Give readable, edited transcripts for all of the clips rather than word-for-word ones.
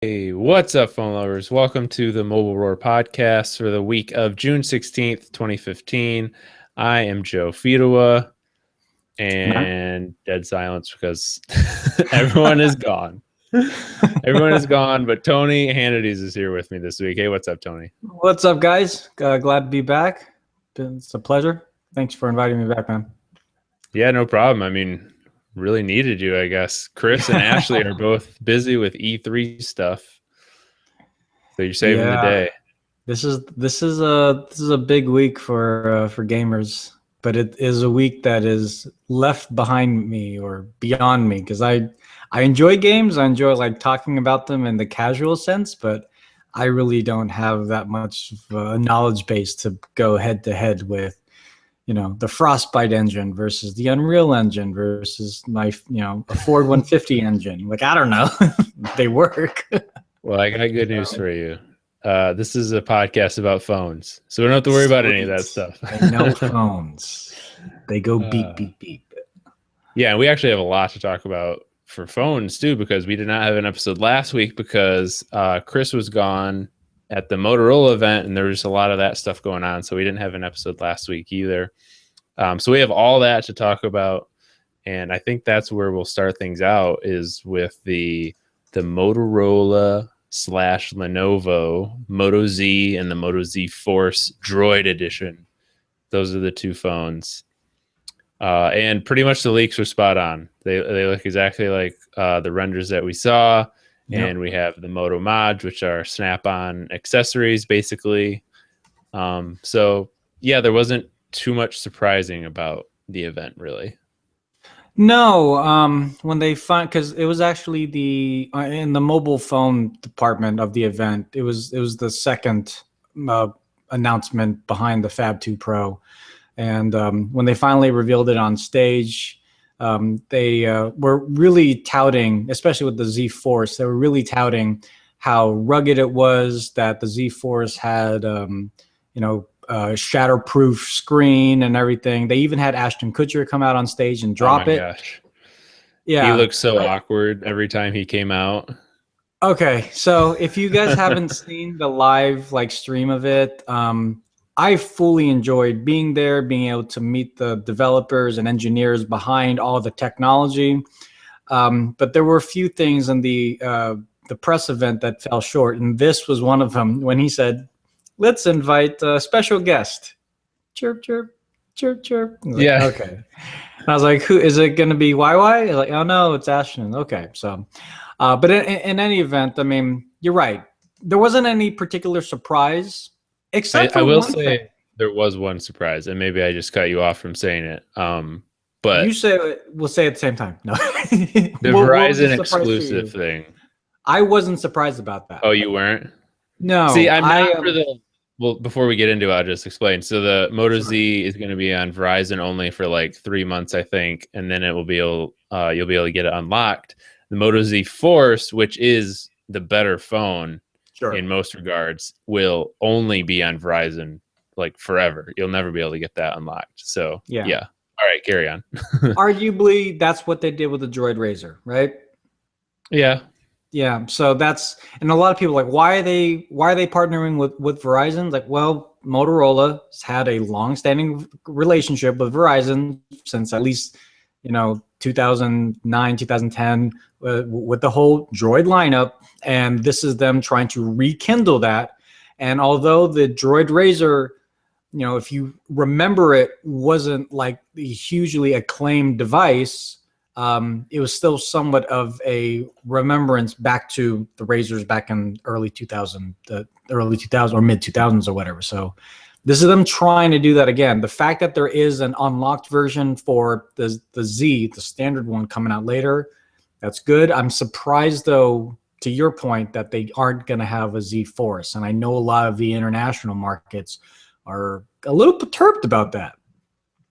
Hey, what's up, phone lovers? Welcome to the Mobile Roar podcast for the week of June 16th, 2015. I am Joe Fidowa, and dead silence because everyone is gone. Everyone is gone, but Tony Hannity's is here with me this week. Hey, what's up, Tony? What's up, guys? Glad to be back. It's a pleasure. Thanks for inviting me back, man. Yeah, no problem. I mean, really needed you, I guess. Chris and Ashley are both busy with E3 stuff, so you're saving the Yeah, day. this is a big week for gamers, but it is a week that is left behind me or beyond me because I enjoy games. I enjoy like talking about them in the casual sense, but I really don't have that much of a knowledge base to go head to head with the Frostbite engine versus the Unreal engine versus a Ford 150 engine. Like, I don't know. They work. Well, I got good news for you. This is a podcast about phones, so we don't have to worry about any of that stuff. They know phones. They go beep, beep, beep. Yeah, and we actually have a lot to talk about for phones too, because we did not have an episode last week because Chris was gone at the Motorola event, and there was a lot of that stuff going on, so we didn't have an episode last week either. So we have all that to talk about, and I think that's where we'll start things out is with the Motorola / Lenovo Moto Z and the Moto Z Force Droid Edition. Those are the two phones. And pretty much the leaks were spot on. They look exactly like the renders that we saw. Yep. And we have the Moto Mods, which are snap-on accessories, basically. So, yeah, there wasn't too much surprising about the event, really. No, when they because it was actually the in the mobile phone department of the event. It was the second announcement behind the Fab 2 Pro, and when they finally revealed it on stage, they were really touting, especially with the Z Force. They were really touting how rugged it was. That the Z Force had, shatterproof screen and everything. They even had Ashton Kutcher come out on stage and drop it. Gosh. Yeah. He looked so awkward every time he came out. Okay, so if you guys haven't seen the live stream of it, I fully enjoyed being there, being able to meet the developers and engineers behind all the technology. But there were a few things in the press event that fell short, and this was one of them when he said, "Let's invite a special guest." Chirp, chirp, chirp, chirp. Yeah. Okay. And I was like, "Who is it going to be? YY?" Like, "Oh no, it's Ashton." Okay, so, but in any event, I mean, you're right. There wasn't any particular surprise, except for I will one say thing. there was one surprise, and maybe I just cut you off from saying it. But You say we'll say at the same time. No, the Verizon exclusive thing. I wasn't surprised about that. Oh, you weren't? No. See, I'm not for the. Well, before we get into it, I'll just explain. So the Moto Z is going to be on Verizon only for like 3 months, I think, and then it will be you'll be able to get it unlocked. The Moto Z Force, which is the better phone in most regards, will only be on Verizon like forever. You'll never be able to get that unlocked. So yeah. All right, carry on. Arguably, that's what they did with the Droid Razr, right? Yeah. Yeah, so that's, and a lot of people are like, why are they partnering with Verizon? Like, well, Motorola's had a long-standing relationship with Verizon since at least 2009, 2010 with the whole Droid lineup, and this is them trying to rekindle that. And although the Droid Razr, if you remember, it wasn't like the hugely acclaimed device. It was still somewhat of a remembrance back to the Razrs back in early 2000 or mid 2000s or whatever. So this is them trying to do that again. The fact that there is an unlocked version for the Z, the standard one, coming out later, that's good. I'm surprised, though, to your point, that they aren't going to have a Z Force. And I know a lot of the international markets are a little perturbed about that.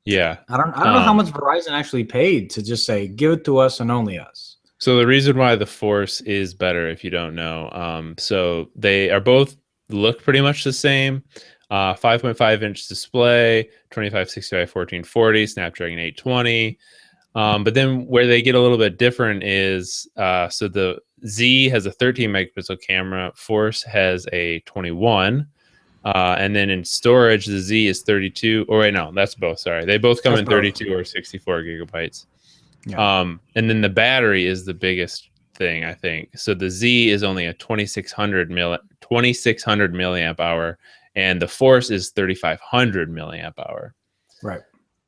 Yeah. I don't know how much Verizon actually paid to just say, give it to us and only us. So the reason why the Force is better, if you don't know, so they are both look pretty much the same. 5.5-inch display, 2560 by 1440, Snapdragon 820. But then where they get a little bit different is, so the Z has a 13 megapixel camera. Force has a 21. And then in storage, the Z is 32. Or wait, no, that's both. Sorry, they both come in 32 or 64 gigabytes. Yeah. And then the battery is the biggest thing, I think. So the Z is only a 2600 milliamp hour, and the Force is 3500 milliamp hour. Right.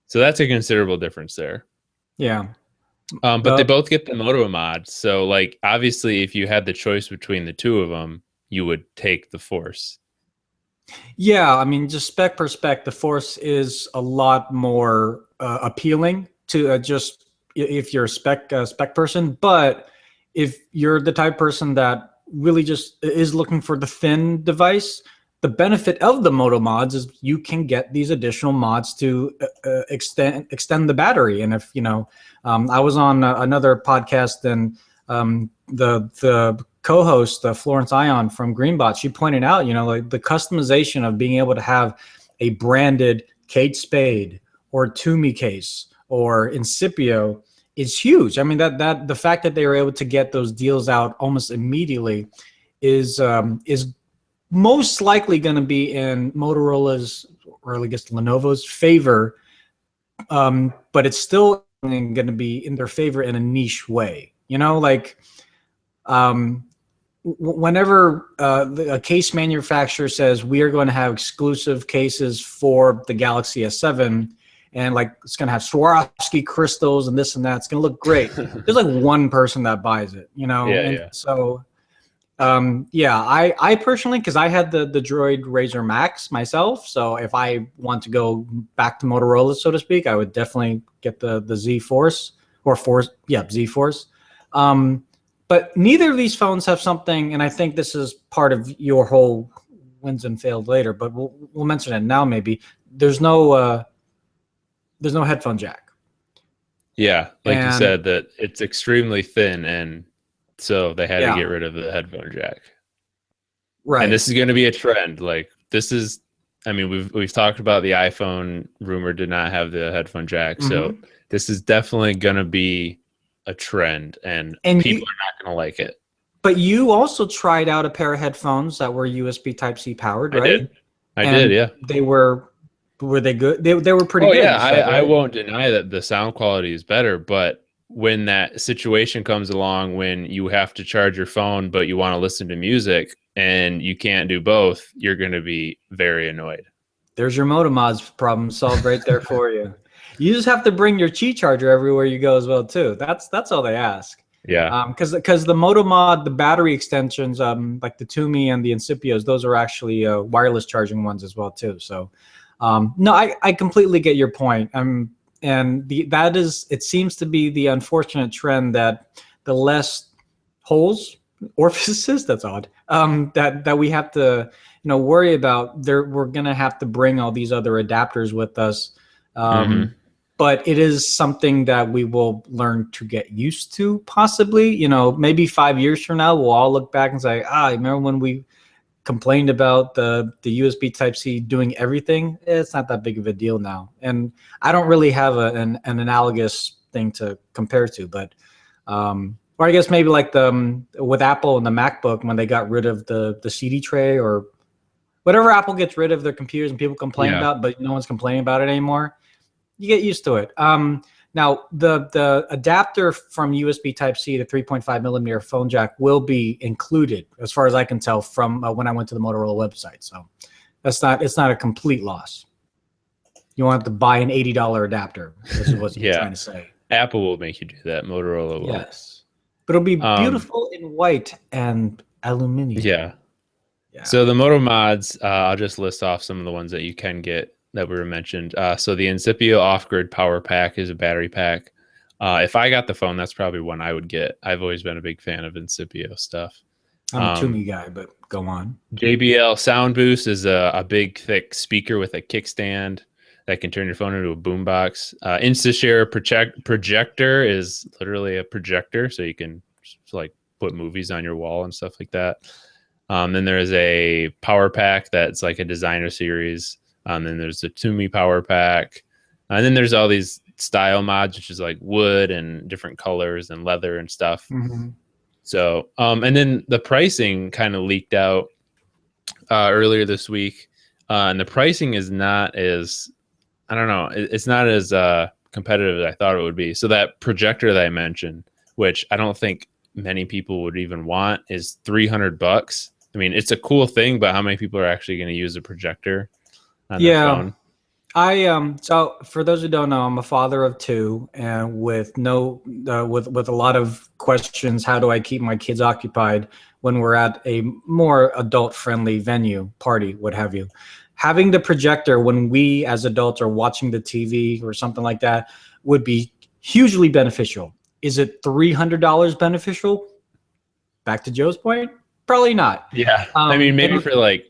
So that's a considerable difference there. Yeah. But they both get the Moto Mods. So like obviously, if you had the choice between the two of them, you would take the Force. Yeah, I mean, just spec per spec, the Force is a lot more appealing to just if you're a spec person. But if you're the type of person that really just is looking for the thin device, the benefit of the Moto Mods is you can get these additional mods to extend the battery. And if you know, I was on another podcast and the co-host Florence Ion from Greenbot, she pointed out, you know, like the customization of being able to have a branded Kate Spade or Toomey case or Incipio is huge. I mean, that the fact that they were able to get those deals out almost immediately is most likely going to be in Motorola's, or I guess Lenovo's favor, but it's still going to be in their favor in a niche way. You know, like whenever a case manufacturer says we are going to have exclusive cases for the Galaxy S7, and like it's going to have Swarovski crystals and this and that, it's going to look great. There's like one person that buys it, you know? Yeah, and yeah. so I personally, because I had the Droid Razr Max myself, so if I want to go back to Motorola, so to speak, I would definitely get the Z Force or Force, Z Force. But neither of these phones have something, and I think this is part of your whole wins and failed later, but we'll mention it now. Maybe there's no headphone jack. Yeah, like you said, that it's extremely thin, and so they had to get rid of the headphone jack. Right. And this is going to be a trend. Like this is, I mean, we've talked about the iPhone rumor did not have the headphone jack, so this is definitely going to be a trend, and people are not going to like it. But you also tried out a pair of headphones that were USB Type-C powered, right? I did, yeah. Were they good? They were pretty good. Yeah, said, right? I won't deny that the sound quality is better, but when that situation comes along when you have to charge your phone but you want to listen to music and you can't do both, you're going to be very annoyed. There's your Moto Mods problem solved right there for you. You just have to bring your Qi charger everywhere you go as well too. That's all they ask. Yeah. Because the Moto Mod, the battery extensions, like the Toomey and the Incipios, those are actually wireless charging ones as well too. So, no, I completely get your point. That is, it seems to be the unfortunate trend that the less holes, orifices, that's odd, that we have to, worry about. We're gonna have to bring all these other adapters with us. But it is something that we will learn to get used to, possibly. Maybe 5 years from now, we'll all look back and say, remember when we complained about the USB Type-C doing everything? It's not that big of a deal now. And I don't really have an analogous thing to compare to, but or I guess maybe like with Apple and the MacBook, when they got rid of the CD tray or whatever Apple gets rid of their computers and people complain about, but no one's complaining about it anymore. You get used to it. Now, the adapter from USB Type-C to 3.5 millimeter phone jack will be included, as far as I can tell, from when I went to the Motorola website. So it's not a complete loss. You won't have to buy an $80 adapter. This is what you're trying to say. Apple will make you do that. Motorola will. Yes, but it'll be beautiful in white and aluminum. Yeah. So the Moto Mods, I'll just list off some of the ones that you can get that were mentioned. So the Incipio off-grid power pack is a battery pack. If I got the phone, that's probably one I would get. I've always been a big fan of Incipio stuff. I'm a Toomey guy, but go on. JBL Sound Boost is a big, thick speaker with a kickstand that can turn your phone into a boombox. InstaShare projector is literally a projector, so you can like put movies on your wall and stuff like that. Then there's a power pack that's like a designer series. Then there's the Toomey power pack. And then there's all these style mods, which is like wood and different colors and leather and stuff. So, and then the pricing kind of leaked out earlier this week, and the pricing is not as, I don't know, it's not as competitive as I thought it would be. So that projector that I mentioned, which I don't think many people would even want, is $300. I mean, it's a cool thing, but how many people are actually going to use a projector on their Yeah. phone? So for those who don't know, I'm a father of two, and with with a lot of questions. How do I keep my kids occupied when we're at a more adult friendly venue, party, what have you? Having the projector when we as adults are watching the TV or something like that would be hugely beneficial. Is it $300 beneficial? Back to Joe's point, probably not. Yeah. I mean, maybe And for like,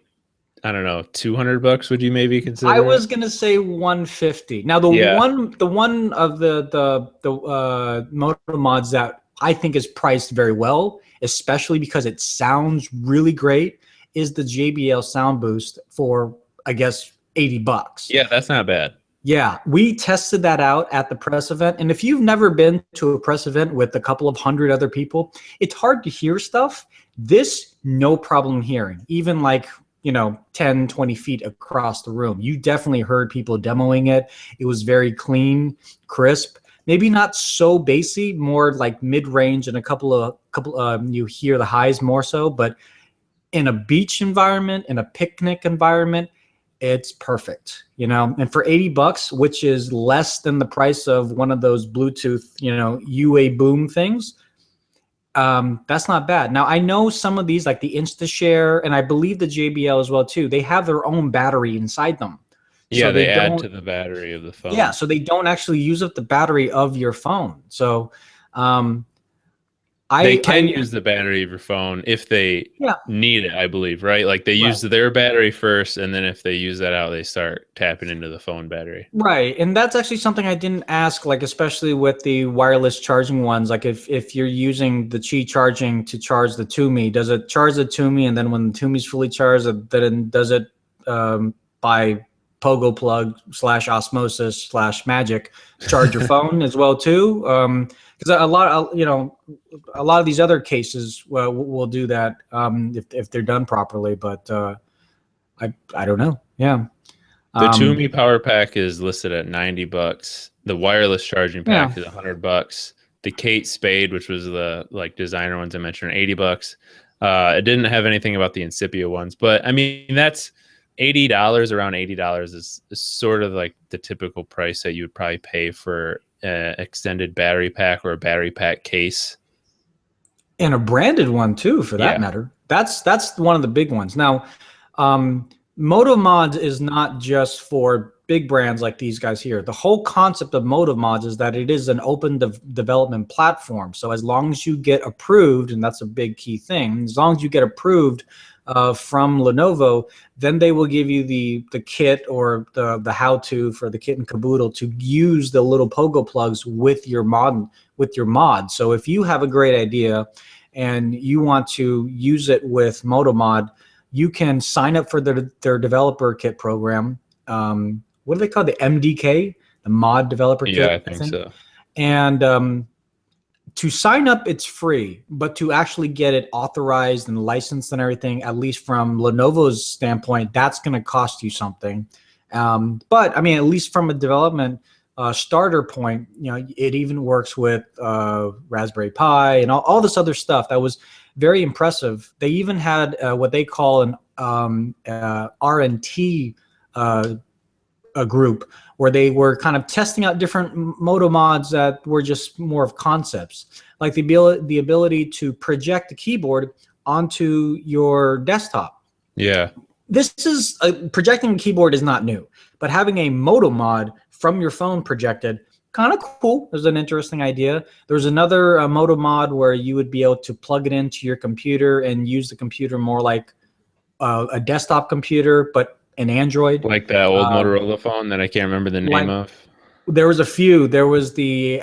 I don't know, $200, would you maybe I consider it? was gonna say 150. Now Yeah. the one of the Moto Mods that I think is priced very well, especially because it sounds really great, is the JBL Sound Boost for, I guess, $80. Yeah, that's not bad. Yeah, we tested that out at the press event. And if you've never been to a press event with a couple of hundred other people, it's hard to hear stuff. This, no problem hearing, even like, 10, 20 feet across the room. You definitely heard people demoing it. It was very clean, crisp, maybe not so bassy, more like mid-range, and a couple you hear the highs more so, but in a beach environment, in a picnic environment, it's perfect, and for $80, which is less than the price of one of those Bluetooth, UA boom things, that's not bad. Now I know some of these, like the InstaShare, and I believe the JBL as well too, they have their own battery inside them. Yeah, So they they add don't, to the battery of the yeah, phone. so they don't actually use up the battery of your phone. So um, They I, can I, use the battery of your phone if they yeah, need it, I believe, right? Like they use right. their battery first, and then if they use that out, they start tapping into the phone battery. Right. And that's actually something I didn't ask, like, especially with the wireless charging ones. Like if you're using the Qi charging to charge the Tumi, does it charge the Tumi? And then when the Tumi's fully charged, then does it by pogo plug / osmosis / magic charge your phone as well too? Because a lot of these other cases will do that if they're done properly. But I don't know. Yeah. The Um, Toomey Power Pack is listed at $90. The wireless charging yeah. pack is $100. The Kate Spade, which was the like designer ones I mentioned, are $80. It didn't have anything about the Incipia ones, but I mean that's $80. Around $80 is sort of like the typical price that you would probably pay for an extended battery pack or a battery pack case. And a branded one too, for that Yeah, matter. That's one of the big ones. Now, Moto Mods is not just for big brands like these guys here. The whole concept of Moto Mods is that it is an open development platform. So as long as you get approved, and that's a big key thing, as long as you get approved from Lenovo, then they will give you the kit or the how-to for the kit and caboodle to use the little pogo plugs with your mod. So if you have a great idea and you want to use it with Moto Mod, you can sign up for their developer kit program. What do they call the MDK, the Mod Developer yeah, I Kit, I think think. so. And to sign up, it's free, but to actually get it authorized and licensed and everything, at least from Lenovo's standpoint, that's going to cost you something. But I mean, at least from a development starter point, it even works with Raspberry Pi and all this other stuff. That was very impressive. They even had what they call an R&T a group where they were kind of testing out different Moto Mods that were just more of concepts, like the ability to project a keyboard onto your desktop. Yeah, This is projecting a keyboard is not new, but having a Moto Mod from your phone projected, kind of cool. There's an interesting idea. There's another Moto Mod where you would be able to plug it into your computer and use the computer more like a desktop computer, but an Android. like that old Um, Motorola phone that I can't remember the name like of. there was a few. There was the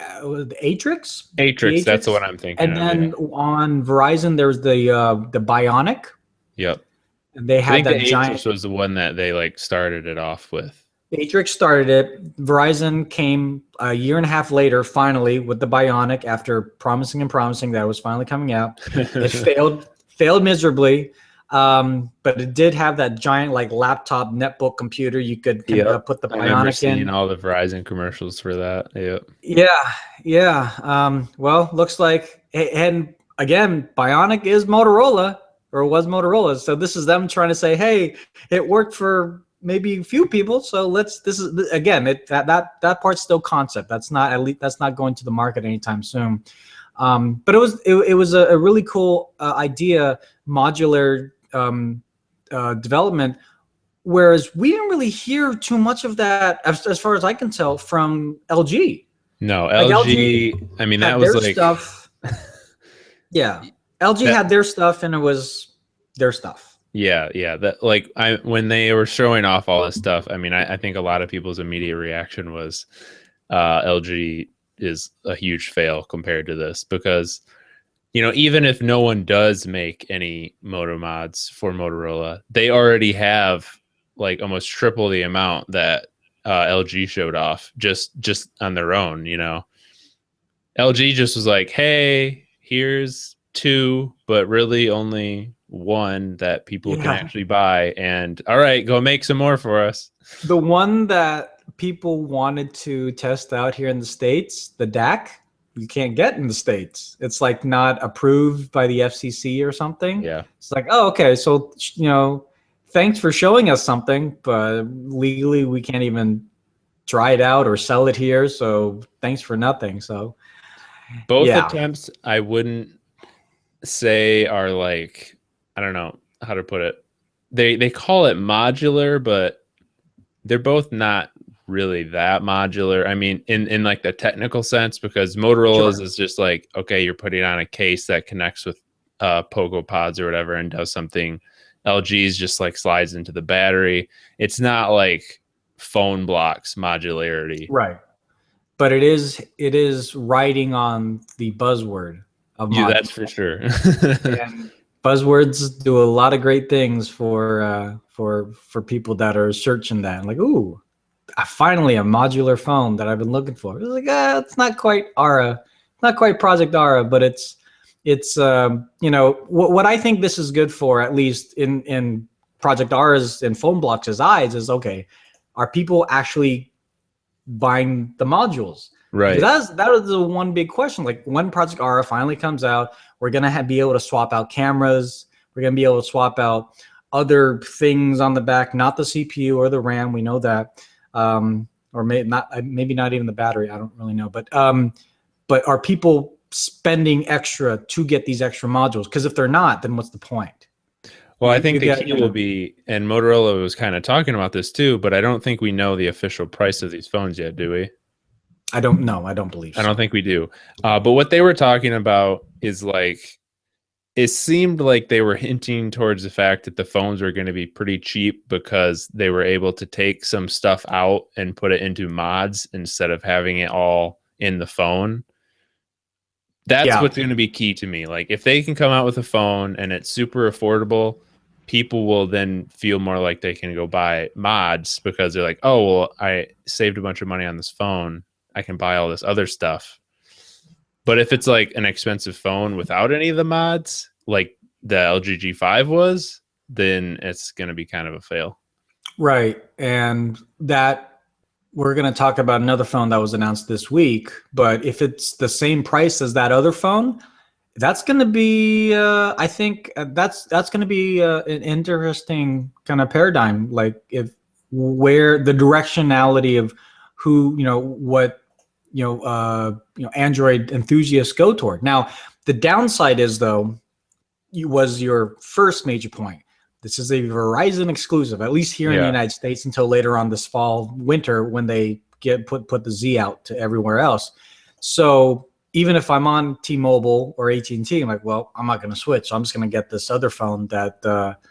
Atrix, Atrix, that's the one I'm thinking and of. Yeah. then on Verizon there was the Bionic, Yep. and they I had think the that giant. Atrix was the one that they like started it off with. Atrix started it. Verizon came a year and a half later, finally, with the Bionic after promising and promising that it was finally coming out. It failed miserably. But it did have that giant like laptop netbook computer. You could Yep. put the I remember Bionic seeing in. all the Verizon commercials for that. Yep. Yeah, yeah. Well, looks like, and again, Bionic is Motorola, or was Motorola. So this is them trying to say, hey, it worked for maybe a few people. So let's. This is again, that part's still concept. That's not, at least that's not going to the market anytime soon. But it was a really cool idea, modular development. Whereas we didn't really hear too much of that, as far as I can tell, from LG. No, Like LG. LG I mean, that had was their like stuff. Yeah, LG that. had their stuff, and it was their stuff. Yeah, yeah. That like when they were showing off all this stuff. I mean, I think a lot of people's immediate reaction was LG is a huge fail compared to this because even if no one does make any Moto Mods for Motorola, they already have like almost triple the amount that LG showed off just on their own. LG just was like, hey, here's two, but really only one that people can Yeah, actually buy. And all right, go make some more for us. the one that people wanted to test out here in the States, the DAC, you can't get in the States. It's like not approved by the FCC or something. Yeah. It's like, oh, okay, so thanks for showing us something, but legally we can't even try it out or sell it here. So thanks for nothing. So Both yeah, attempts, I wouldn't say are like, I don't know how to put it. They call it modular, but they're both not really that modular. I mean, in like the technical sense, because Motorola's sure. is just like, okay, you're putting on a case that connects with Poco Pods or whatever and does something. LG's just like slides into the battery. It's not like phone blocks modularity. Right. But it is riding on the buzzword of Yeah, that's modular. for sure. And buzzwords do a lot of great things for people that are searching that. Like, ooh, finally a modular phone that I've been looking for. It's like, it's not quite Ara, not quite Project Ara, but it's what I think this is good for, at least in Project Ara's and Phone Block's eyes, is okay. Are people actually buying the modules? Right. Because that was the one big question. Like when Project Ara finally comes out, we're gonna be able to swap out cameras. We're gonna be able to swap out other things on the back, not the CPU or the RAM. We know that, or maybe not even the battery. I don't really know. But are people spending extra to get these extra modules? Because if they're not, then what's the point? Well, I think the Get, key will be, and Motorola was kind of talking about this too, but I don't think we know the official price of these phones yet, do we? I don't know. I don't believe I don't so. think we do. But what they were talking about is like, it seemed like they were hinting towards the fact that the phones were going to be pretty cheap because they were able to take some stuff out and put it into mods instead of having it all in the phone. That's Yeah. what's going to be key to me. Like if they can come out with a phone and it's super affordable, people will then feel more like they can go buy mods because they're like, oh, well, I saved a bunch of money on this phone. I can buy all this other stuff. But if it's like an expensive phone without any of the mods, like the LG G5 was, then it's going to be kind of a fail. Right. And that we're going to talk about another phone that was announced this week. But if it's the same price as that other phone, that's going to be, I think that's going to be an interesting kind of paradigm. Like where the directionality of who, what, Android enthusiasts go toward. Now, the downside is though, was your first major point. This is a Verizon exclusive, at least here in the Yeah. United States, until later on this fall, winter, when they put the Z out to everywhere else. So even if I'm on T-Mobile or AT&T, I'm like, well, I'm not going to switch. So I'm just going to get this other phone that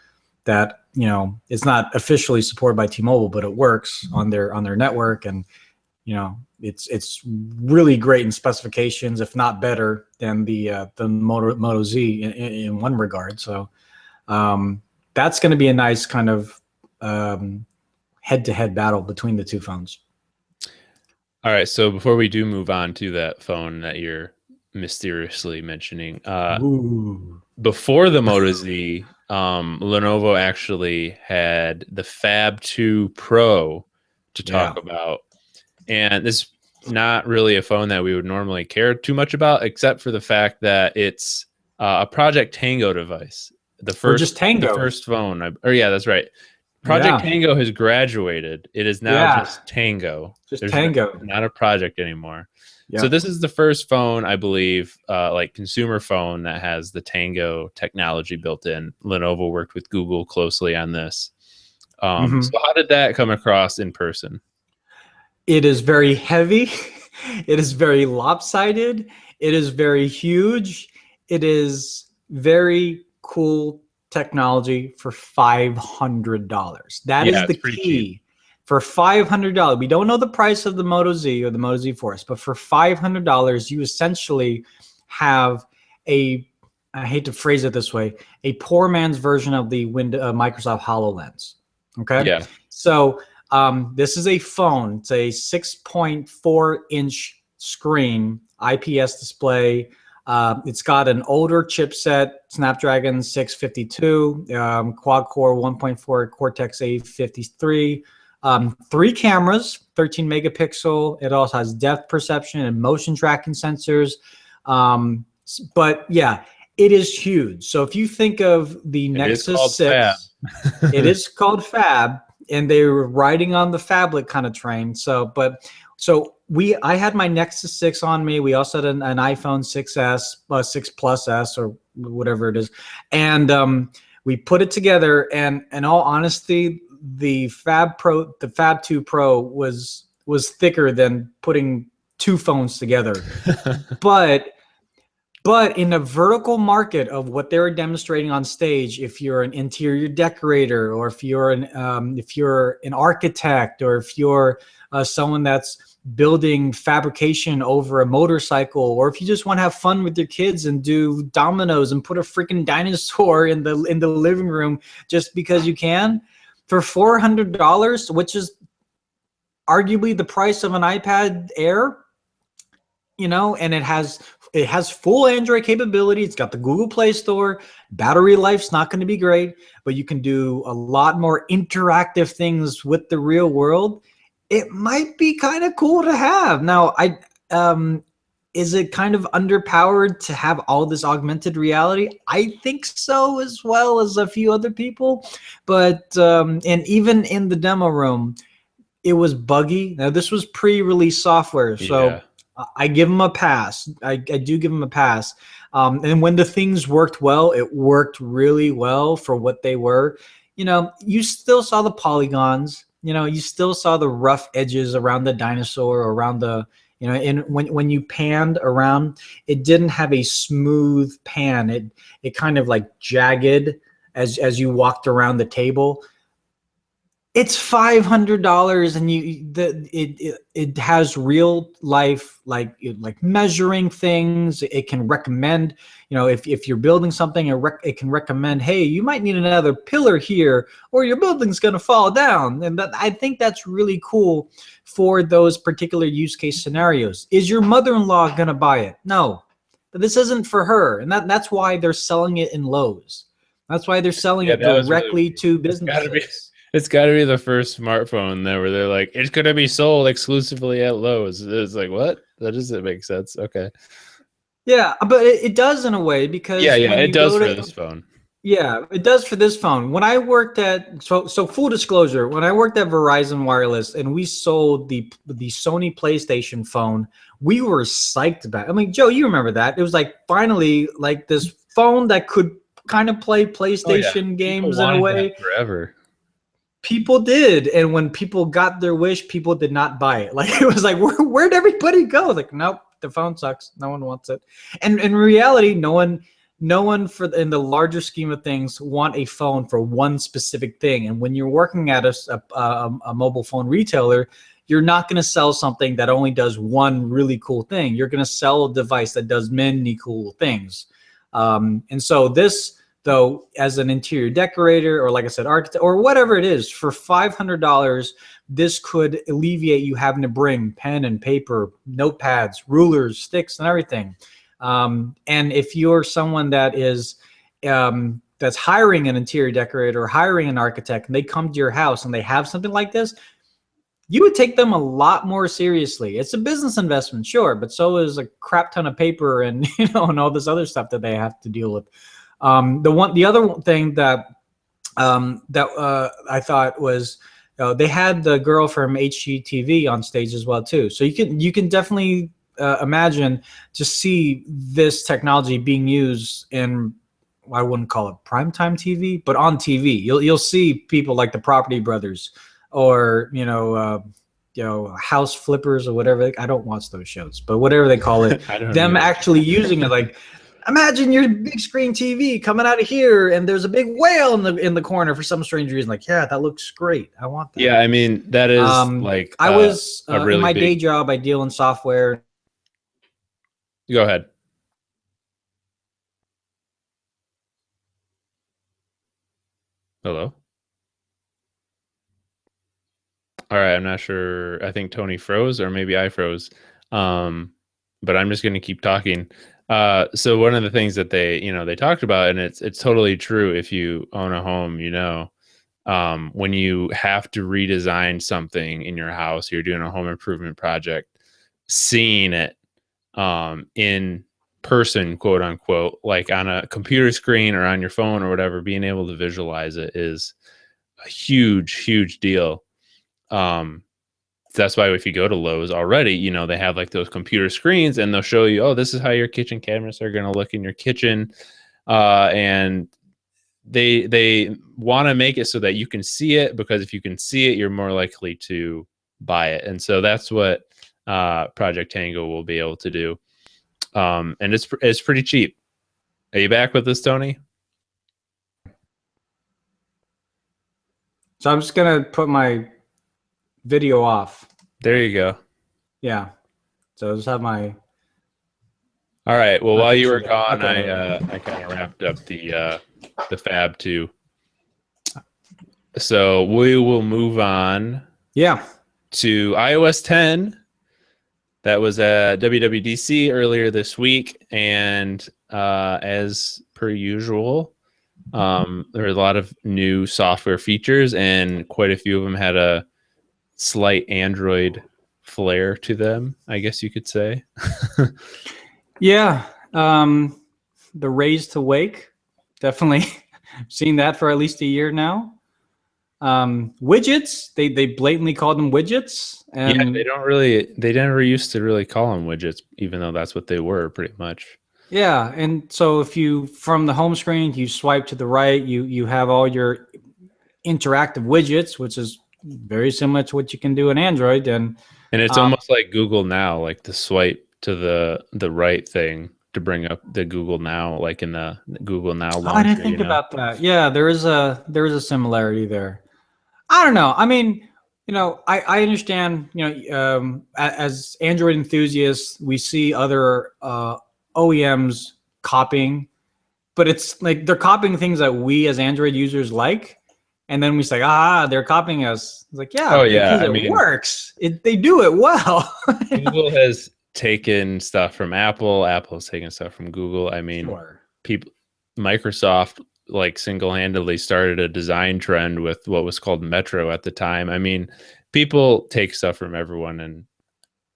it's not officially supported by T-Mobile, but it works on their network, and it's really great in specifications, if not better than the Moto Z in one regard. So that's going to be a nice kind of head-to-head battle between the two phones. All right, so before we do move on to that phone that you're mysteriously mentioning, Ooh. before the Moto Z, Lenovo actually had the Fab 2 Pro to talk about. And this is not really a phone that we would normally care too much about, except for the fact that it's a Project Tango device. The just Tango. The first phone. Yeah, that's right. Project Tango has graduated. It is now just Tango. There's Tango. Not a project anymore. Yep. So this is the first phone, I believe, like consumer phone that has the Tango technology built in. Lenovo worked with Google closely on this. So how did that come across in person? It is very heavy. It is very lopsided. It is very huge. It is very cool technology for $500. That is the key. Cheap. For $500, we don't know the price of the Moto Z or the Moto Z Force, but for $500, you essentially have I hate to phrase it this way, a poor man's version of the Microsoft HoloLens. Okay. Yeah. So this is a phone. It's a 6.4-inch screen, IPS display. It's got an older chipset, Snapdragon 652, quad-core 1.4 Cortex-A53, 3 cameras, 13 megapixel. It also has depth perception and motion tracking sensors. But yeah, it is huge. So if you think of the Nexus 6, it is called Fab. And they were riding on the phablet kind of train. So I had my Nexus 6 on me. We also had an iPhone 6S, 6 Plus S, or whatever it is. And we put it together. And in all honesty, the Fab 2 Pro was thicker than putting 2 phones together. But in a vertical market of what they were demonstrating on stage, if you're an interior decorator, or if you're an architect, or if you're someone that's building fabrication over a motorcycle, or if you just want to have fun with your kids and do dominoes and put a freaking dinosaur in the living room just because you can, for $400, which is arguably the price of an iPad Air, and it has full Android capability. It's got the Google Play Store. Battery life's not going to be great, but you can do a lot more interactive things with the real world. It might be kind of cool to have. Now, is it kind of underpowered to have all this augmented reality? I think so, as well as a few other people. But and even in the demo room, it was buggy. Now, this was pre-release software, so I give them a pass. I do give them a pass. And when the things worked well, it worked really well for what they were. You still saw the polygons. You still saw the rough edges around the dinosaur, or around the, and when you panned around, it didn't have a smooth pan. It kind of like jagged as you walked around the table. It's $500, and it has real life, like measuring things. It can recommend, if you're building something, it can recommend, hey, you might need another pillar here, or your building's gonna fall down. And I think that's really cool for those particular use case scenarios. Is your mother-in-law gonna buy it? No, but this isn't for her, and that's why they're selling it in Lowe's. That's why they're selling it directly to businesses. It's got to be the first smartphone there where they're like, it's going to be sold exclusively at Lowe's. It's like, what? That doesn't make sense. Okay. Yeah, but it does in a way, because it does for this phone. Yeah, it does for this phone. When I worked at so full disclosure, when I worked at Verizon Wireless and we sold the Sony PlayStation phone, we were psyched about it. I mean, Joe, you remember that? It was like finally like this phone that could kind of play PlayStation games in a way. Forever. People did, and when people got their wish, people did not buy it. Like, it was like, where'd everybody go? Like, nope, the phone sucks. No one wants it. And in reality, no one in the larger scheme of things want a phone for one specific thing. And when you're working at a mobile phone retailer, you're not going to sell something that only does one really cool thing. You're going to sell a device that does many cool things. And so this Though as an interior decorator, or like I said, architect, or whatever it is, for $500, this could alleviate you having to bring pen and paper, notepads, rulers, sticks, and everything. And if you're someone that is that's hiring an interior decorator or hiring an architect, and they come to your house and they have something like this, you would take them a lot more seriously. It's a business investment, sure, but so is a crap ton of paper and and all this other stuff that they have to deal with. The other thing that I thought was they had the girl from HGTV on stage as well too. So you can definitely imagine just see this technology being used in, I wouldn't call it primetime TV, but on TV. You'll see people like the Property Brothers or House Flippers or whatever. I don't watch those shows, but whatever they call it, them actually using it. Like, imagine your big screen TV coming out of here, and there's a big whale in the corner for some strange reason. Like, yeah, that looks great. I want that. Yeah, I mean that is like I was really in my day job. I deal in software. Go ahead. Hello. All right, I'm not sure. I think Tony froze, or maybe I froze. But I'm just going to keep talking. So one of the things that they talked about, and it's totally true if you own a home, when you have to redesign something in your house, you're doing a home improvement project, seeing it in person, quote unquote, like on a computer screen or on your phone or whatever, being able to visualize it is a huge deal. That's why if you go to Lowe's already, they have like those computer screens, and they'll show you, oh, this is how your kitchen cabinets are going to look in your kitchen. And they want to make it so that you can see it, because if you can see it, you're more likely to buy it. And so that's what Project Tango will be able to do. And it's pretty cheap. Are you back with this, Tony? So I'm just going to put my video off. There you go. Yeah. So I just have my. All right. Well, while you were gone, I kind of wrapped up the Fab 2. So we will move on. Yeah. To iOS 10. That was at WWDC earlier this week, and as per usual, there were a lot of new software features, and quite a few of them had a slight Android flair to them, I guess you could say. Yeah. The raise to wake, definitely seen that for at least a year now. Widgets, they blatantly called them widgets. And yeah, they never used to really call them widgets, even though that's what they were pretty much. Yeah. And so if you, from the home screen, you swipe to the right, you have all your interactive widgets, which is very similar to what you can do in Android. And it's almost like Google Now, like the swipe to the right thing to bring up the Google Now, like in the Google Now launcher. I didn't think about that. Yeah, there is a similarity there. I don't know. I mean, I understand, as Android enthusiasts, we see other OEMs copying, but it's like they're copying things that we as Android users like. And then we say, they're copying us. It's like, yeah, because it works. They do it well. Google has taken stuff from Apple. Apple's taken stuff from Google. I mean, Microsoft like single-handedly started a design trend with what was called Metro at the time. I mean, people take stuff from everyone, and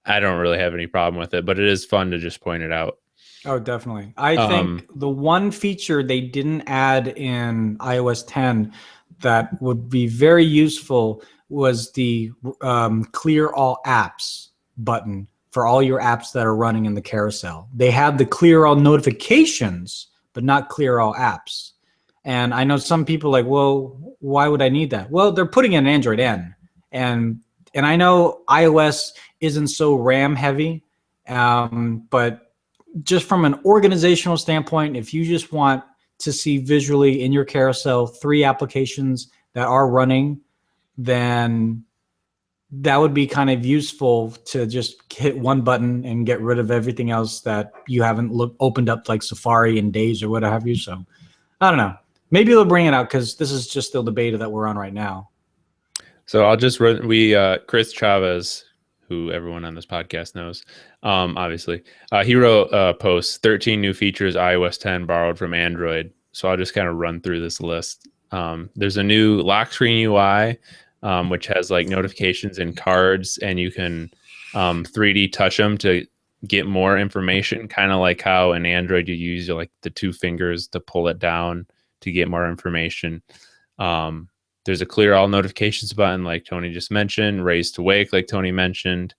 I don't really have any problem with it, but it is fun to just point it out. Oh, definitely. I think the one feature they didn't add in iOS 10 that would be very useful was the clear all apps button for all your apps that are running in the carousel. They have the clear all notifications, but not clear all apps. And I know some people like, well, why would I need that? Well, they're putting in Android N. And I know iOS isn't so RAM heavy, but just from an organizational standpoint, if you just want to see visually in your carousel 3 applications that are running, then that would be kind of useful to just hit one button and get rid of everything else that you haven't opened up, like Safari and Days or what have you. So I don't know. Maybe they'll bring it out because this is just still the beta that we're on right now. So I'll just run. Chris Chavez, who everyone on this podcast knows, obviously, he wrote a post: 13 new features iOS 10 borrowed from Android. So I'll just kind of run through this list. There's a new lock screen UI, which has like notifications and cards, and you can 3D touch them to get more information, kind of like how in Android you use like the 2 fingers to pull it down to get more information. There's a clear all notifications button, like Tony just mentioned, raise to wake, like Tony mentioned.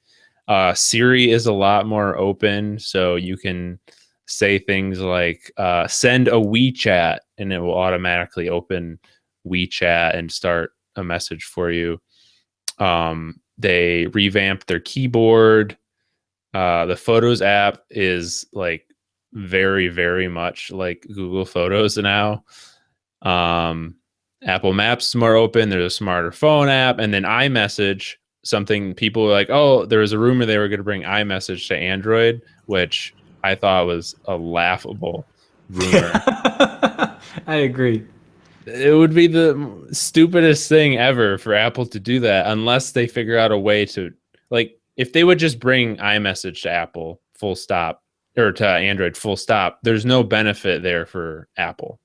Siri is a lot more open, so you can say things like send a WeChat, and it will automatically open WeChat and start a message for you. They revamped their keyboard. The Photos app is like very, very much like Google Photos now. Apple Maps is more open. There's a smarter phone app, and then iMessage. Something people were like, oh, there was a rumor they were going to bring iMessage to Android, which I thought was a laughable rumor. I agree. It would be the stupidest thing ever for Apple to do that, unless they figure out a way to, like, if they would just bring iMessage to Apple, full stop, or to Android, full stop, there's no benefit there for Apple.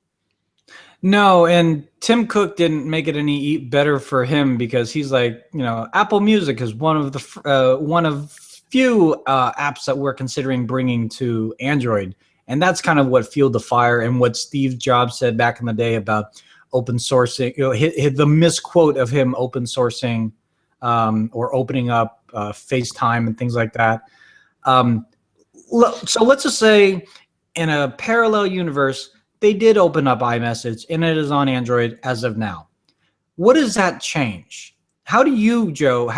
No, and Tim Cook didn't make it any better for him because he's like, Apple Music is one of few apps that we're considering bringing to Android, and that's kind of what fueled the fire and what Steve Jobs said back in the day about open sourcing. The misquote of him open sourcing or opening up FaceTime and things like that. So let's just say in a parallel universe, they did open up iMessage, and it is on Android as of now. What does that change? How do you, Joe,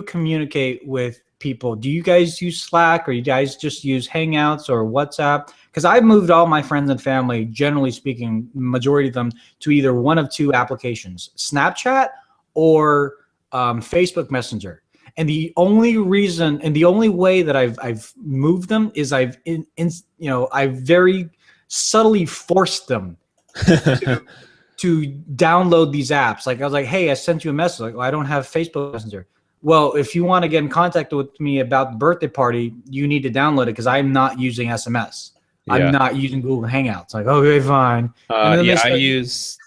communicate with people? Do you guys use Slack, or you guys just use Hangouts or WhatsApp? Because I've moved all my friends and family, generally speaking, majority of them, to either one of 2 applications, Snapchat or Facebook Messenger. And the only reason and the only way that I've moved them is I've very subtly forced them to download these apps. Like I was like, hey, I sent you a message. Like, well, I don't have Facebook Messenger. Well, if you want to get in contact with me about the birthday party, you need to download it because I'm not using SMS. Yeah. I'm not using Google Hangouts. Like, okay, fine. Yeah, I use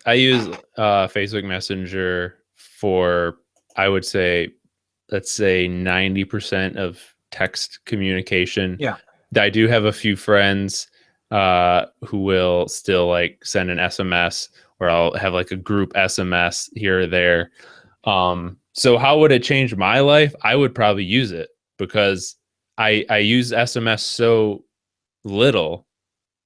Facebook Messenger for, I would say, let's say 90% of text communication. Yeah. I do have a few friends who will still like send an SMS, or I'll have like a group SMS here or there. So how would it change my life? I would probably use it because I use SMS so little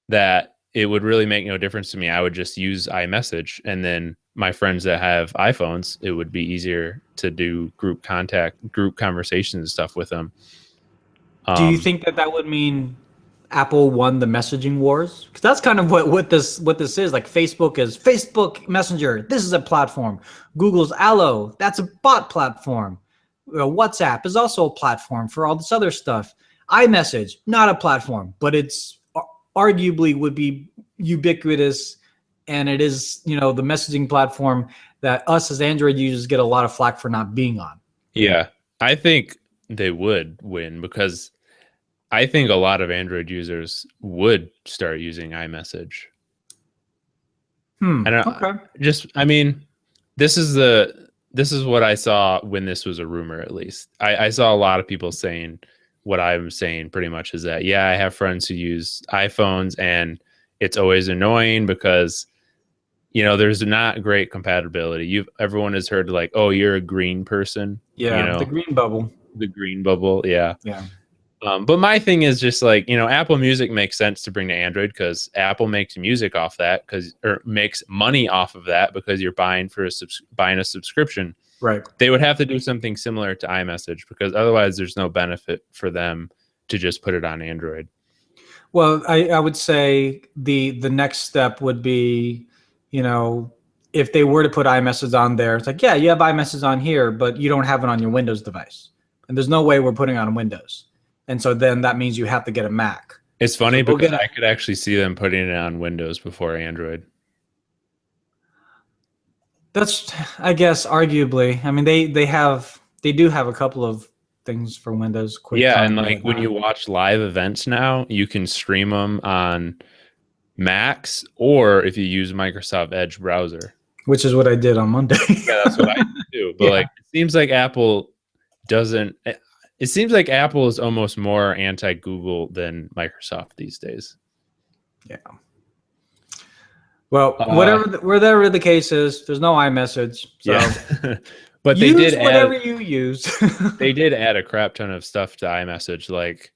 that it would really make no difference to me. I would just use iMessage, and then my friends that have iPhones, it would be easier to do group conversations and stuff with them. Do you think that would mean Apple won the messaging wars? Because that's kind of what this is. Like, Facebook is Facebook Messenger. This is a platform. Google's Allo. That's a bot platform. WhatsApp is also a platform for all this other stuff. iMessage, not a platform, but it's arguably would be ubiquitous, and it is, the messaging platform that us as Android users get a lot of flack for not being on. Yeah, I think they would win because I think a lot of Android users would start using iMessage. Okay. This is what I saw when this was a rumor, at least. I saw a lot of people saying what I'm saying pretty much is that, yeah, I have friends who use iPhones, and it's always annoying because, there's not great compatibility. Everyone has heard like, oh, you're a green person. Yeah, the green bubble. The green bubble, yeah. Yeah. But my thing is just like, Apple Music makes sense to bring to Android because Apple makes music off that or makes money off of that because you're buying a subscription. Right. They would have to do something similar to iMessage because otherwise there's no benefit for them to just put it on Android. Well, I would say the next step would be, if they were to put iMessage on there, it's like, yeah, you have iMessage on here, but you don't have it on your Windows device. And there's no way we're putting it on Windows. And so then that means you have to get a Mac. It's funny So go because get it. I could actually see them putting it on Windows before Android. That's, I guess, arguably. I mean, they do have a couple of things for Windows, Yeah, QuickTime and and like when whatnot, you watch live events now, you can stream them on Macs or if you use Microsoft Edge browser. which is what I did on Monday. Yeah, that's what I do. But Yeah. like it seems like Apple doesn't it seems like Apple is almost more anti-Google than Microsoft these days. Yeah. Well, Uh whatever the case is, there's no iMessage. So yeah. But use whatever you use. they did add a crap ton of stuff to iMessage, like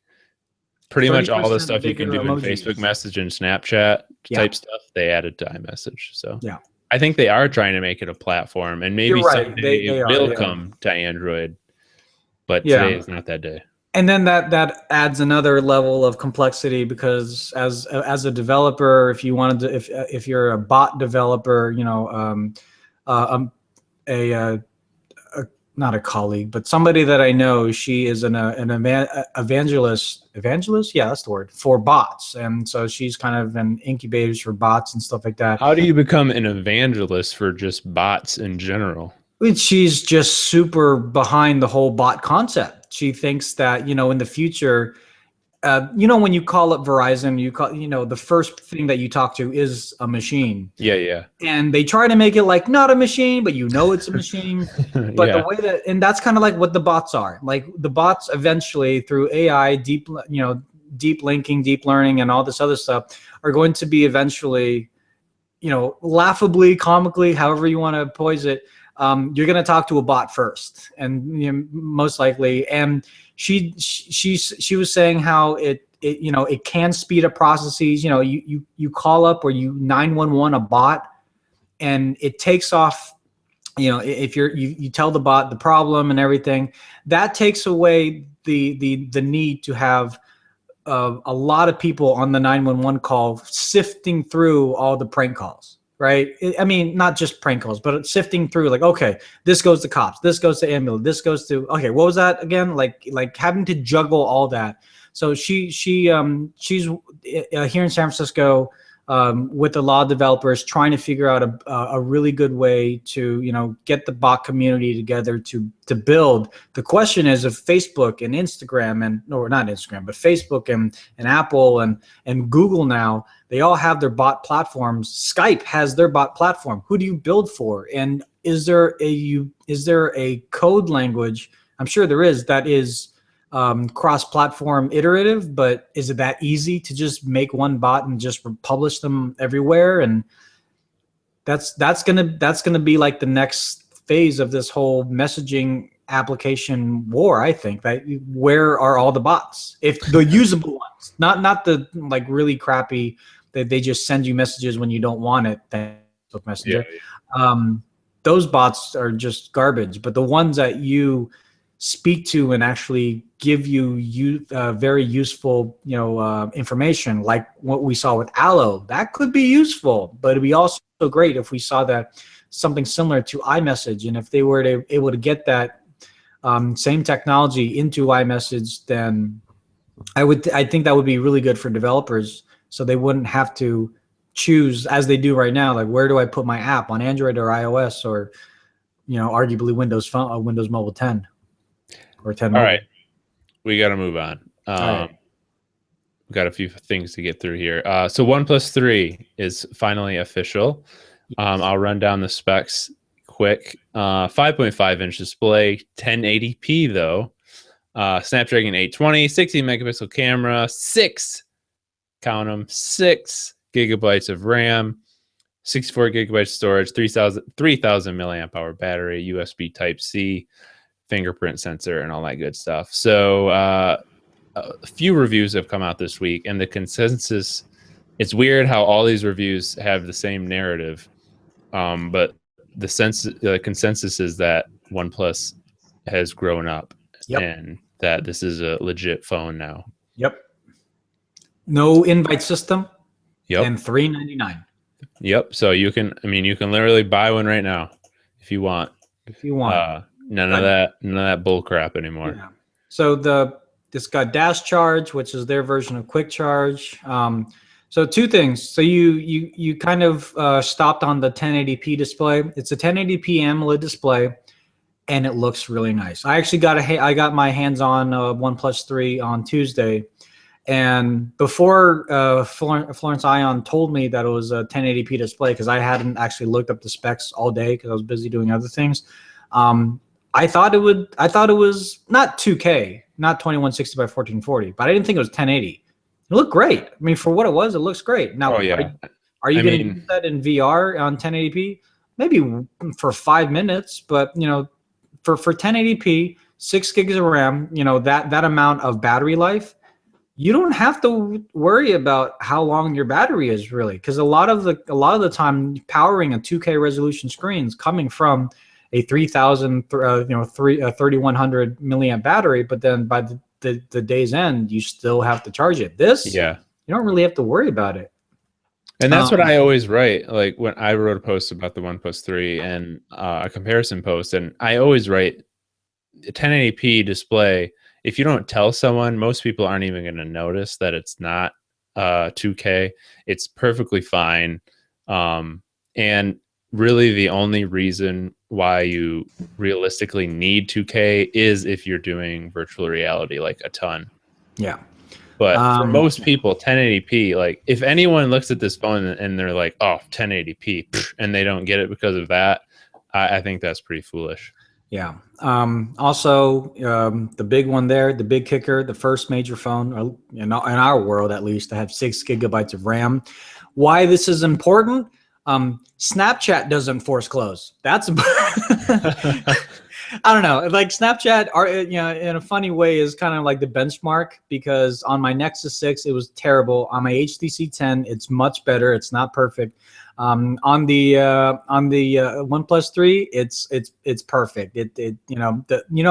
pretty much all the 30% stuff you bigger can do in Facebook emojis. Message and Snapchat Yeah. type stuff, they added to iMessage. So Yeah. I think they are trying to make it a platform, and You're maybe right. someday They it are. will Yeah. come to Android, but today Yeah. is not that day. And then that adds another level of complexity because as a developer, if you wanted to, if you're a bot developer, uh, um, a not a colleague, but somebody that I know, she is evangelist. Yeah, that's the word, for bots. And so she's kind of an incubators for bots and stuff like that. How do you become an evangelist for just bots in general? She's just super behind the whole bot concept. She thinks that, in the future, when you call up Verizon, the first thing that you talk to is a machine. Yeah, yeah. And they try to make it like not a machine, but it's a machine. But the Yeah. way and that's kind of like what the bots are. Like the bots eventually through AI, deep linking, deep learning, and all this other stuff are going to be eventually, laughably, comically, however you want to poise it. You're going to talk to a bot first, and most likely. And she was saying how it can speed up processes. You call up or you 911 a bot, and it takes off. If you tell the bot the problem and everything, that takes away the need to have a lot of people on the 911 call sifting through all the prank calls, right? I mean, not just prank calls, but sifting through like, okay, this goes to cops, this goes to ambulance, this goes to, okay, what was that again? Like having to juggle all that. So she's here in San Francisco with the law developers trying to figure out a really good way to get the bot community together to build. The question is if Facebook and Instagram or not Instagram, but Facebook and Apple and Google now, they all have their bot platforms. Skype has their bot platform. Who do you build for? And is there a code language? I'm sure there is, that is cross-platform iterative, but is it that easy to just make one bot and just publish them everywhere? And that's gonna be like the next phase of this whole messaging application war. I think that where are all the bots? If the usable ones, not the like really crappy that they just send you messages when you don't want it. Facebook Messenger. Yeah. Those bots are just garbage. But the ones that you speak to and actually give you very useful information, like what we saw with Allo, that could be useful. But it'd be also great if we saw that something similar to iMessage, and if they were able to get that same technology into iMessage, then I think that would be really good for developers, so they wouldn't have to choose as they do right now, like where do I put my app, on Android or iOS, or arguably Windows Phone, Windows Mobile 10 or 10 All mobile. right. We got to move on. All right. We've got a few things to get through here. So OnePlus 3 is finally official. I'll run down the specs quick. 5.5-inch display, 1080p though. Snapdragon 820, 16 megapixel camera, count them, 6 gigabytes of RAM, 64 gigabytes storage, 3000 milliamp hour battery, USB Type-C, fingerprint sensor, and all that good stuff. So a few reviews have come out this week, and the consensus, it's weird how all these reviews have the same narrative, but the consensus is that OnePlus has grown up. Yep. And that this is a legit phone now. Yep. No invite system. Yep. And $399. Yep. So you can literally buy one right now if you want. If you want. None of that bull crap anymore. Yeah. So It's got dash charge, which is their version of quick charge. So two things. So you kind of stopped on the 1080p display. It's a 1080p AMOLED display, and it looks really nice. I actually I got my hands on OnePlus 3 on Tuesday, and before Florence Ion told me that it was a 1080p display, because I hadn't actually looked up the specs all day because I was busy doing other things. I thought it was not 2K, not 2160 by 1440, but I didn't think it was 1080. It looked great. I mean, for what it was, it looks great. Now, are you going to use that in VR on 1080p? Maybe for 5 minutes, but for 1080p, 6 gigs of RAM, that amount of battery life, you don't have to worry about how long your battery is, really, because a lot of the time powering a 2K resolution screen is coming from a 3100 milliamp battery, but then by the day's end, you still have to charge it. You don't really have to worry about it. And that's what I always write. Like when I wrote a post about the OnePlus 3 and a comparison post, and I always write a 1080p display. If you don't tell someone, most people aren't even going to notice that it's not 2K. It's perfectly fine. And really the only reason why you realistically need 2K is if you're doing virtual reality like a ton. Yeah. But for most people, 1080p, like if anyone looks at this phone and they're like, oh, 1080p, and they don't get it because of that, I think that's pretty foolish. Yeah. Also, the big one there, the big kicker, the first major phone in our world, at least, to have 6 gigabytes of RAM. Why this is important? Snapchat doesn't force close. That's I don't know. Like Snapchat, in a funny way, is kind of like the benchmark, because on my Nexus 6, it was terrible. On my HTC 10, it's much better. It's not perfect. On the OnePlus 3, it's perfect.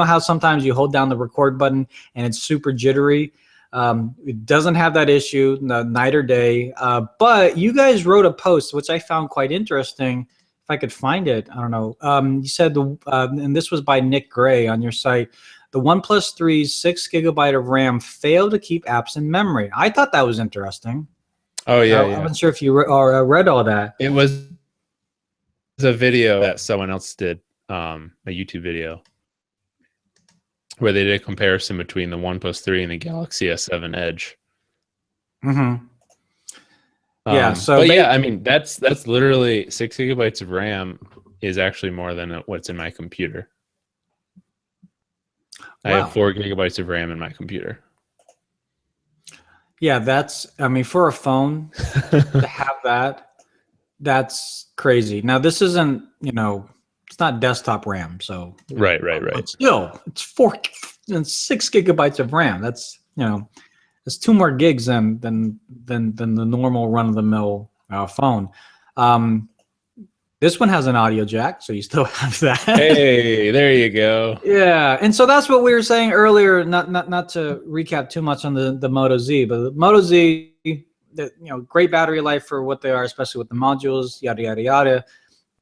How sometimes you hold down the record button and it's super jittery. It doesn't have that issue, night or day. But you guys wrote a post which I found quite interesting. If I could find it, I don't know. You said and this was by Nick Gray on your site. The OnePlus 3's 6 gigabyte of RAM failed to keep apps in memory. I thought that was interesting. Oh yeah, I wasn't sure if you read all that. It was a video that someone else did, a YouTube video, where they did a comparison between the OnePlus 3 and the Galaxy S7 Edge. Mm-hmm. Yeah. I mean, that's literally 6 gigabytes of RAM is actually more than what's in my computer. Wow. I have 4 gigabytes of RAM in my computer. Yeah, for a phone to have that, that's crazy. Now, this isn't, it's not desktop RAM, so right. But still, it's 6 gigabytes of RAM. That's it's 2 more gigs than the normal run of the mill phone. This one has an audio jack, so you still have that. Hey, there you go. Yeah, and so that's what we were saying earlier. Not to recap too much on the Moto Z, but the Moto Z, great battery life for what they are, especially with the modules, yada yada yada.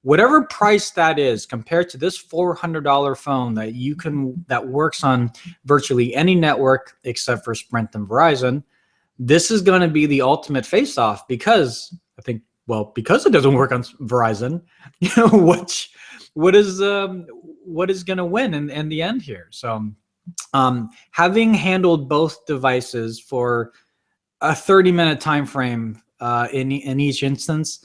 Whatever price that is compared to this $400 phone that works on virtually any network except for Sprint and Verizon, this is going to be the ultimate face-off, because because it doesn't work on Verizon, what is going to win in the end here? So, having handled both devices for a 30-minute time frame in each instance,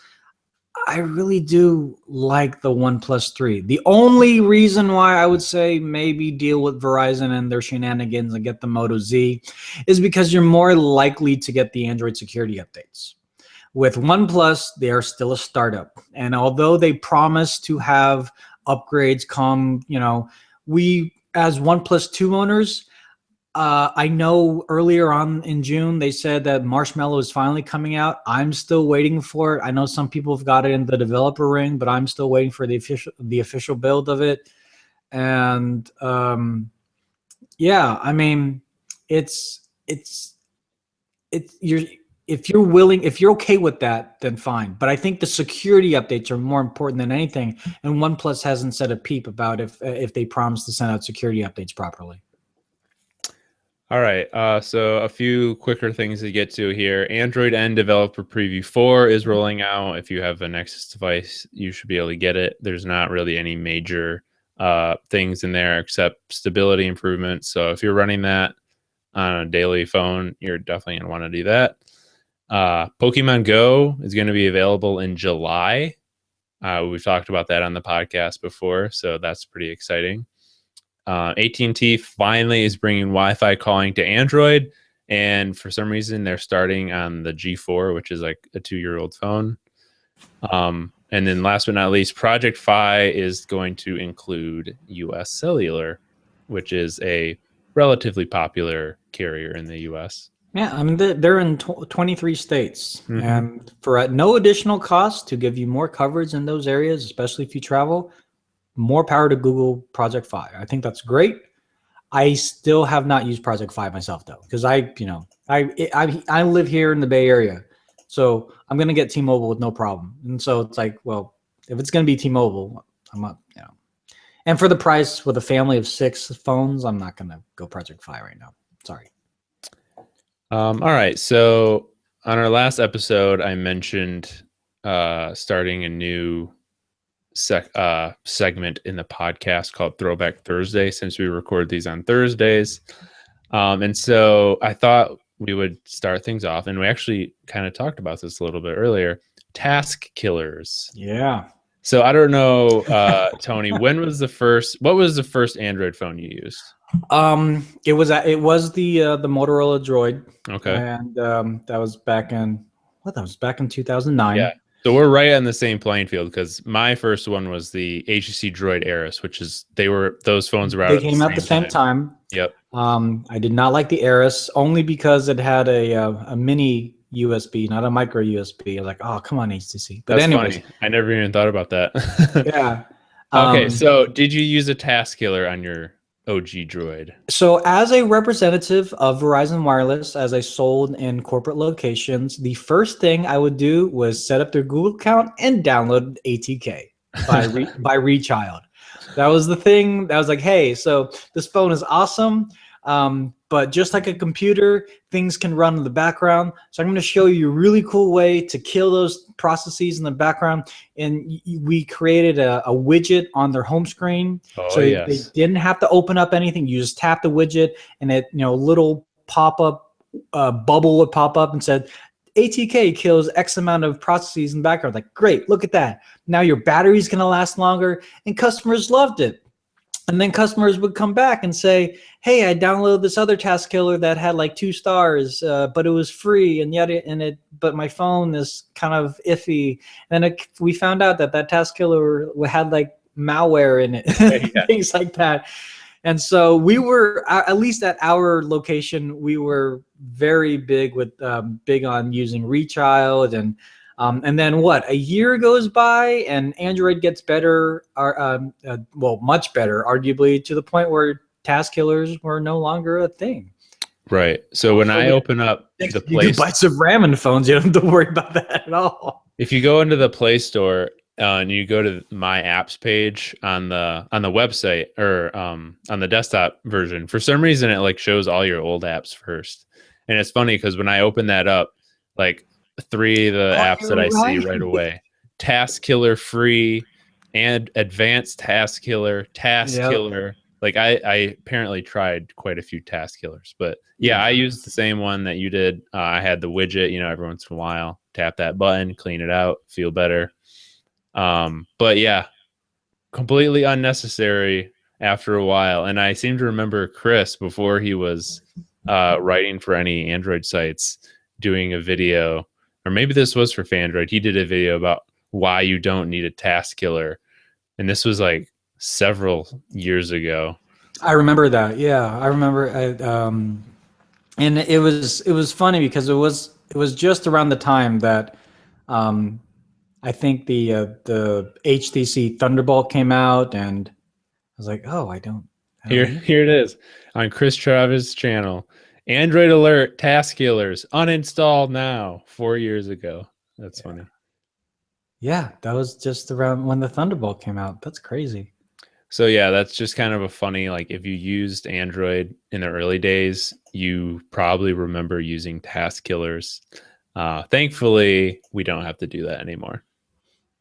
I really do like the OnePlus 3. The only reason why I would say maybe deal with Verizon and their shenanigans and get the Moto Z is because you're more likely to get the Android security updates. With OnePlus, they are still a startup. And although they promise to have upgrades come, we as OnePlus 2 owners, I know earlier on in June, they said that Marshmallow is finally coming out. I'm still waiting for it. I know some people have got it in the developer ring, but I'm still waiting for the official build of it. And I mean, if you're okay with that, then fine. But I think the security updates are more important than anything. And OnePlus hasn't said a peep about if they promise to send out security updates properly. All right. So a few quicker things to get to here. Android N Developer Preview 4 is rolling out. If you have a Nexus device, you should be able to get it. There's not really any major things in there except stability improvements. So if you're running that on a daily phone, you're definitely going to want to do that. Pokemon Go is going to be available in July. We've talked about that on the podcast before, so that's pretty exciting. AT&T finally is bringing Wi-Fi calling to Android, and for some reason they're starting on the G4, which is like a 2-year-old phone. And then last but not least, Project Fi is going to include US Cellular, which is a relatively popular carrier in the US. Yeah, I mean, they're in 23 states, Mhm. and for at no additional cost to give you more coverage in those areas, especially if you travel, more power to Google Project Fi. I think that's great. I still have not used Project Fi myself though, because I live here in the Bay Area, so I'm gonna get T-Mobile with no problem. And so it's like, well, if it's gonna be T-Mobile, I'm not, And for the price with a family of 6 phones, I'm not gonna go Project Fi right now. Sorry. All right. So on our last episode, I mentioned starting a new segment in the podcast called Throwback Thursday, since we record these on Thursdays. And so I thought we would start things off, and we actually kind of talked about this a little bit earlier. Task killers. Yeah. So I don't know, Tony, what was the first Android phone you used? It was the Motorola Droid. Okay. And that was back in 2009. Yeah. So we're right on the same playing field, because my first one was the HTC Droid Aris, which is those phones were out. They came out at the same time. Yep. I did not like the Aris only because it had a mini USB, not a micro USB. I was like, oh, come on, HTC. But That's anyways, funny. I never even thought about that. yeah. Okay, so did you use a task killer on your OG Droid? So as a representative of Verizon Wireless, as I sold in corporate locations, the first thing I would do was set up their Google account and download ATK by Rechild. That was the thing. That was like, hey, so this phone is awesome, but just like a computer, things can run in the background. So I'm going to show you a really cool way to kill those processes in the background. And we created a widget on their home screen, so they didn't have to open up anything. You just tap the widget, and it, little pop-up bubble would pop up and said, ATK kills X amount of processes in the background. Like, great, look at that. Now your battery's going to last longer, and customers loved it. And then customers would come back and say, hey, I downloaded this other task killer that had like 2 stars, but it was free, but my phone is kind of iffy. And we found out that task killer had like malware in it, things like that. And so we were, at least at our location, we were very big on using Rechild, and then a year goes by and Android gets better, much better, arguably, to the point where task killers were no longer a thing. Right. So when I open up the Play Store, bytes of RAM in phones, you don't have to worry about that at all. If you go into the Play Store and you go to my apps page on the website, or on the desktop version, for some reason it like shows all your old apps first. And it's funny because when I open that up, like 3 of the apps that I see right away: Task Killer Free, and Advanced Task Killer, Task Killer. Like I apparently tried quite a few task killers, but yeah, I used the same one that you did. I had the widget, every once in a while, tap that button, clean it out, feel better. But yeah, completely unnecessary after a while. And I seem to remember Chris, before he was writing for any Android sites, doing a video, or maybe this was for Fandroid. He did a video about why you don't need a task killer. And this was like several years ago. I remember that. Yeah, I remember. And it was funny because it was just around the time that I think the HTC Thunderbolt came out, and I was like, oh, I don't Here it is on Chris Travis' channel. Android alert, task killers uninstalled now. 4 years ago. That's funny. Yeah, that was just around when the Thunderbolt came out. That's crazy. So yeah, that's just kind of a funny, like if you used Android in the early days, you probably remember using task killers. Thankfully, we don't have to do that anymore.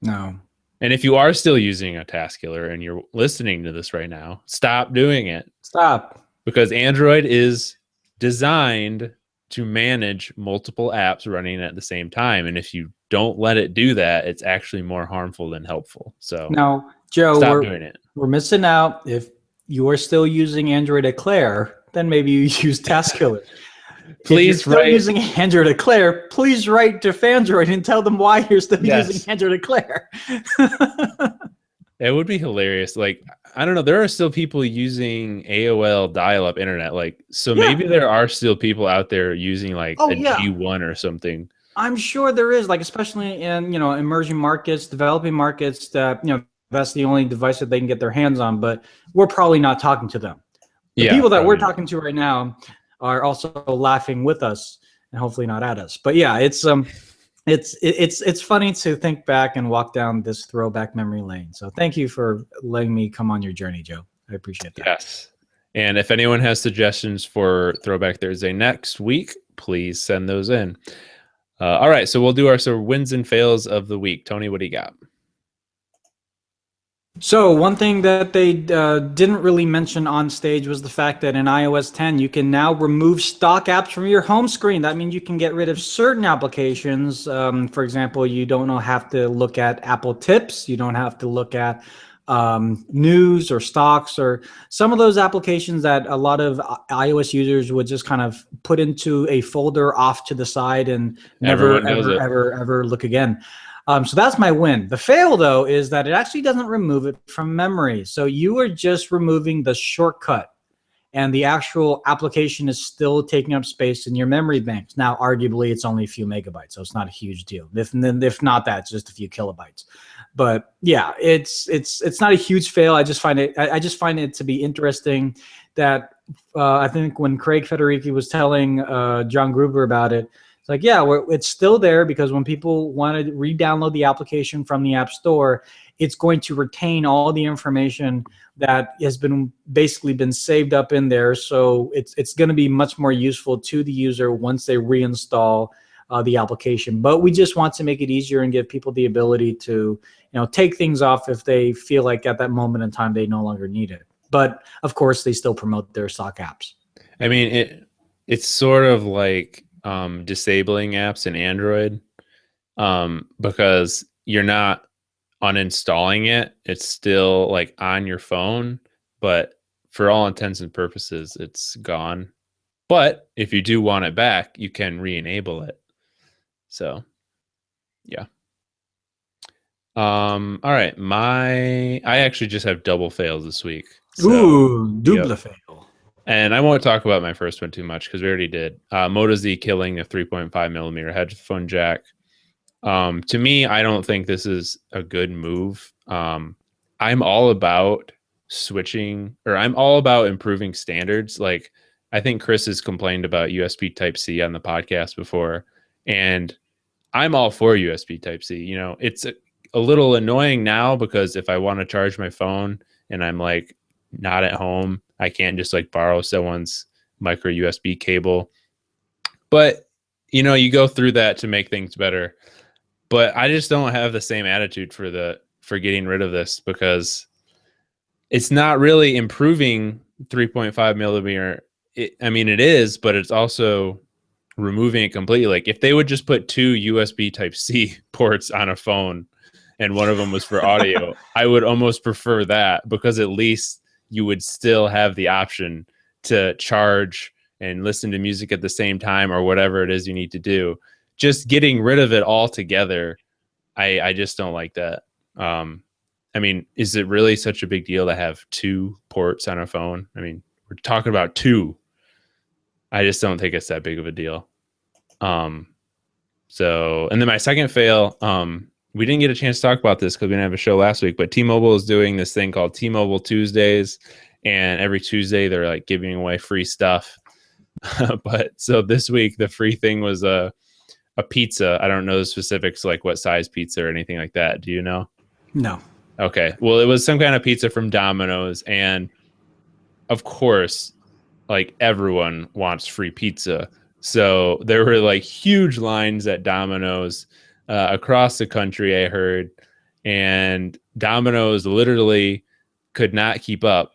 No. And if you are still using a task killer and you're listening to this right now, stop doing it Stop. because Android is designed to manage multiple apps running at the same time. And if you don't let it do that, it's actually more harmful than helpful. So Now, Joe, stop doing it. we're missing out. If you are still using Android Eclair, then maybe you use task killers. If you're still using Android Eclair, please write to Fandroid and tell them why you're still using Android Eclair. It would be hilarious. Like, I don't know. There are still people using AOL dial-up internet. Like, so maybe there are still people out there using like a G1 or something. I'm sure there is, like, especially in, you know, emerging markets, developing markets that, you know, that's the only device that they can get their hands on, but we're probably not talking to them. The people that we're talking to right now are also laughing with us and hopefully not at us. But yeah, it's funny to think back and walk down this throwback memory lane. So thank you for letting me come on your journey, Joe. I appreciate that. Yes. And if anyone has suggestions for Throwback Thursday next week, please send those in. All right, so we'll do our wins and fails of the week. Tony, what do you got? So one thing that they didn't really mention on stage was the fact that in iOS 10, you can now remove stock apps from your home screen. That means you can get rid of certain applications. For example, you don't have to look at Apple Tips. You don't have to look at news or stocks or some of those applications that a lot of iOS users would just kind of put into a folder off to the side and never, ever look again. So that's my win. The fail, though, is that it actually doesn't remove it from memory. So you are just removing the shortcut, and the actual application is still taking up space in your memory banks. Now, arguably, it's only a few megabytes, so it's not a huge deal. If not that, it's just a few kilobytes. But yeah, it's not a huge fail. I just find it to be interesting that I think when Craig Federighi was telling John Gruber about it, it's like, yeah, it's still there because when people want to re-download the application from the App Store, it's going to retain all the information that has been basically been saved up in there. So it's going to be much more useful to the user once they reinstall the application. But we just want to make it easier and give people the ability to, you know, take things off if they feel like at that moment in time they no longer need it. But of course, they still promote their stock apps. I mean, it's sort of like disabling apps in Android because you're not uninstalling it. It's still like on your phone, but for all intents and purposes, it's gone. But if you do want it back, you can re-enable it. So, yeah. All right. I actually just have double fails this week. So, ooh, double fail. And I won't talk about my first one too much because we already did. Moto Z killing a 3.5 millimeter headphone jack. To me, I don't think this is a good move. I'm all about switching, or I'm all about improving standards. Like, I think Chris has complained about USB Type-C on the podcast before, and I'm all for USB Type-C. You know, it's a little annoying now because if I want to charge my phone and I'm like not at home, I can't just like borrow someone's micro USB cable. But, you know, you go through that to make things better. But I just don't have the same attitude for getting rid of this because it's not really improving 3.5 millimeter. I mean, it is, but it's also removing it completely. Like if they would just put two USB Type-C ports on a phone and one of them was for audio, I would almost prefer that because at least you would still have the option to charge and listen to music at the same time or whatever it is you need to do. Just getting rid of it altogether, I just don't like that. I mean, is it really such a big deal to have two ports on a phone? I mean, we're talking about two. I just don't think it's that big of a deal. So, and then my second fail, we didn't get a chance to talk about this because we didn't have a show last week, but T-Mobile is doing this thing called T-Mobile Tuesdays. And every Tuesday they're like giving away free stuff. But so this week, the free thing was a pizza. I don't know the specifics, like what size pizza or anything like that. Do you know? No. Okay. Well, it was some kind of pizza from Domino's, and of course, like everyone wants free pizza. So there were like huge lines at Domino's across the country, I heard, and Domino's literally could not keep up.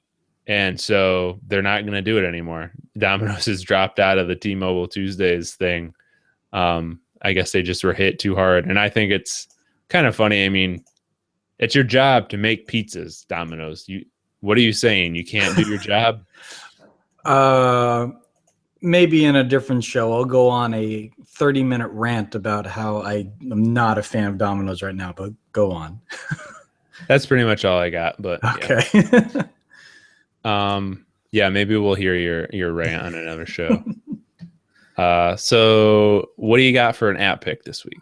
And so they're not going to do it anymore. Domino's has dropped out of the T-Mobile Tuesdays thing. I guess they just were hit too hard. And I think it's kind of funny. I mean, it's your job to make pizzas, Domino's. What are you saying? You can't do your job? Maybe in a different show, I'll go on a 30-minute rant about how I am not a fan of Domino's right now, but go on. That's pretty much all I got. But okay. Yeah, maybe we'll hear your rant on another show. So what do you got for an app pick this week?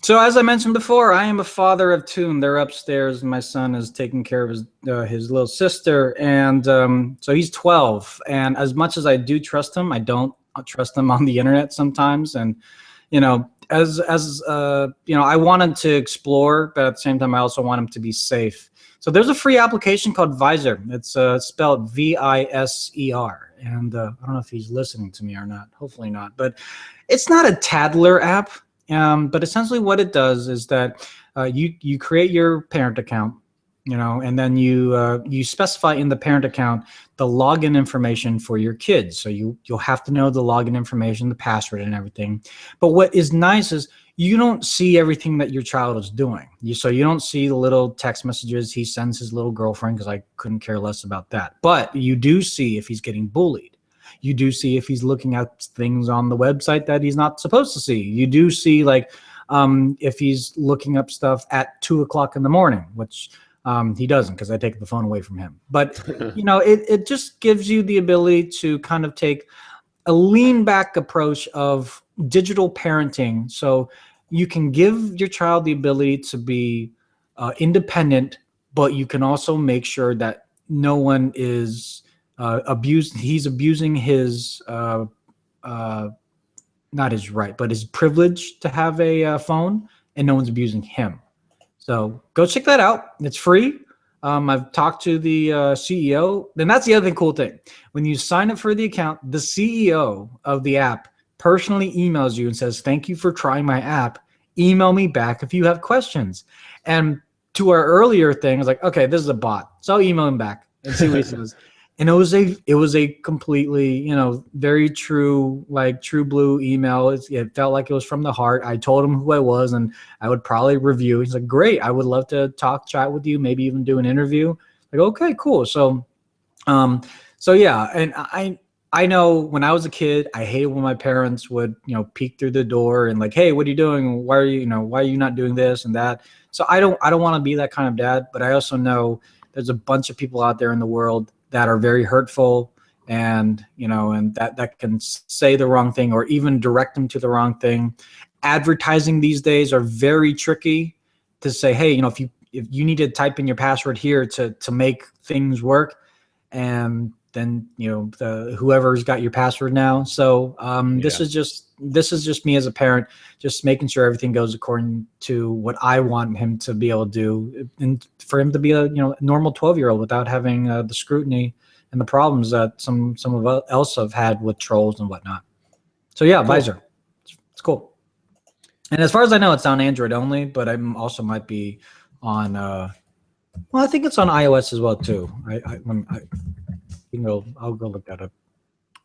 So as I mentioned before, I am a father of two, and they're upstairs. My son is taking care of his little sister, and so he's 12. And as much as I do trust him, I don't trust him on the internet sometimes. And as I want him to explore, but at the same time, I also want him to be safe. So there's a free application called Viser. It's spelled Viser, and I don't know if he's listening to me or not. Hopefully not. But it's not a tattler app. But essentially what it does is that you create your parent account, and then you specify in the parent account the login information for your kids. So you'll have to know the login information, the password, and everything. But what is nice is you don't see everything that your child is doing. So you don't see the little text messages he sends his little girlfriend, because I couldn't care less about that. But you do see if he's getting bullied. You do see if he's looking at things on the website that he's not supposed to see. You do see if he's looking up stuff at 2:00 in the morning, which he doesn't, because I take the phone away from him. But it just gives you the ability to kind of take a lean back approach of digital parenting. So you can give your child the ability to be independent, but you can also make sure that no one is he's abusing his not his right, but his privilege to have a phone, and no one's abusing him. So go check that out. It's free. I've talked to the CEO. Then that's the other cool thing. When you sign up for the account, the CEO of the app personally emails you and says, "Thank you for trying my app. Email me back if you have questions." And to our earlier thing, I was like, okay, this is a bot, so I'll email him back and see what he says. And it was a completely, very true, true blue email. It felt like it was from the heart. I told him who I was, and I would probably review. He's like, great. I would love to chat with you, maybe even do an interview. Like, okay, cool. So yeah. And I know when I was a kid, I hated when my parents would, peek through the door and like, hey, what are you doing? Why are you not doing this and that? So I don't want to be that kind of dad, but I also know there's a bunch of people out there in the world that are very hurtful, and and that can say the wrong thing or even direct them to the wrong thing. Advertising these days are very tricky to say, hey, if you need to type in your password here to make things work, and then whoever's got your password now. So this is just me as a parent, just making sure everything goes according to what I want him to be able to do, and for him to be a normal 12-year-old without having the scrutiny and the problems that some of us else have had with trolls and whatnot. So yeah, cool. Viser, it's cool. And as far as I know, it's on Android only, but I also might be on. Well, I think it's on iOS as well too. I'll go look that up.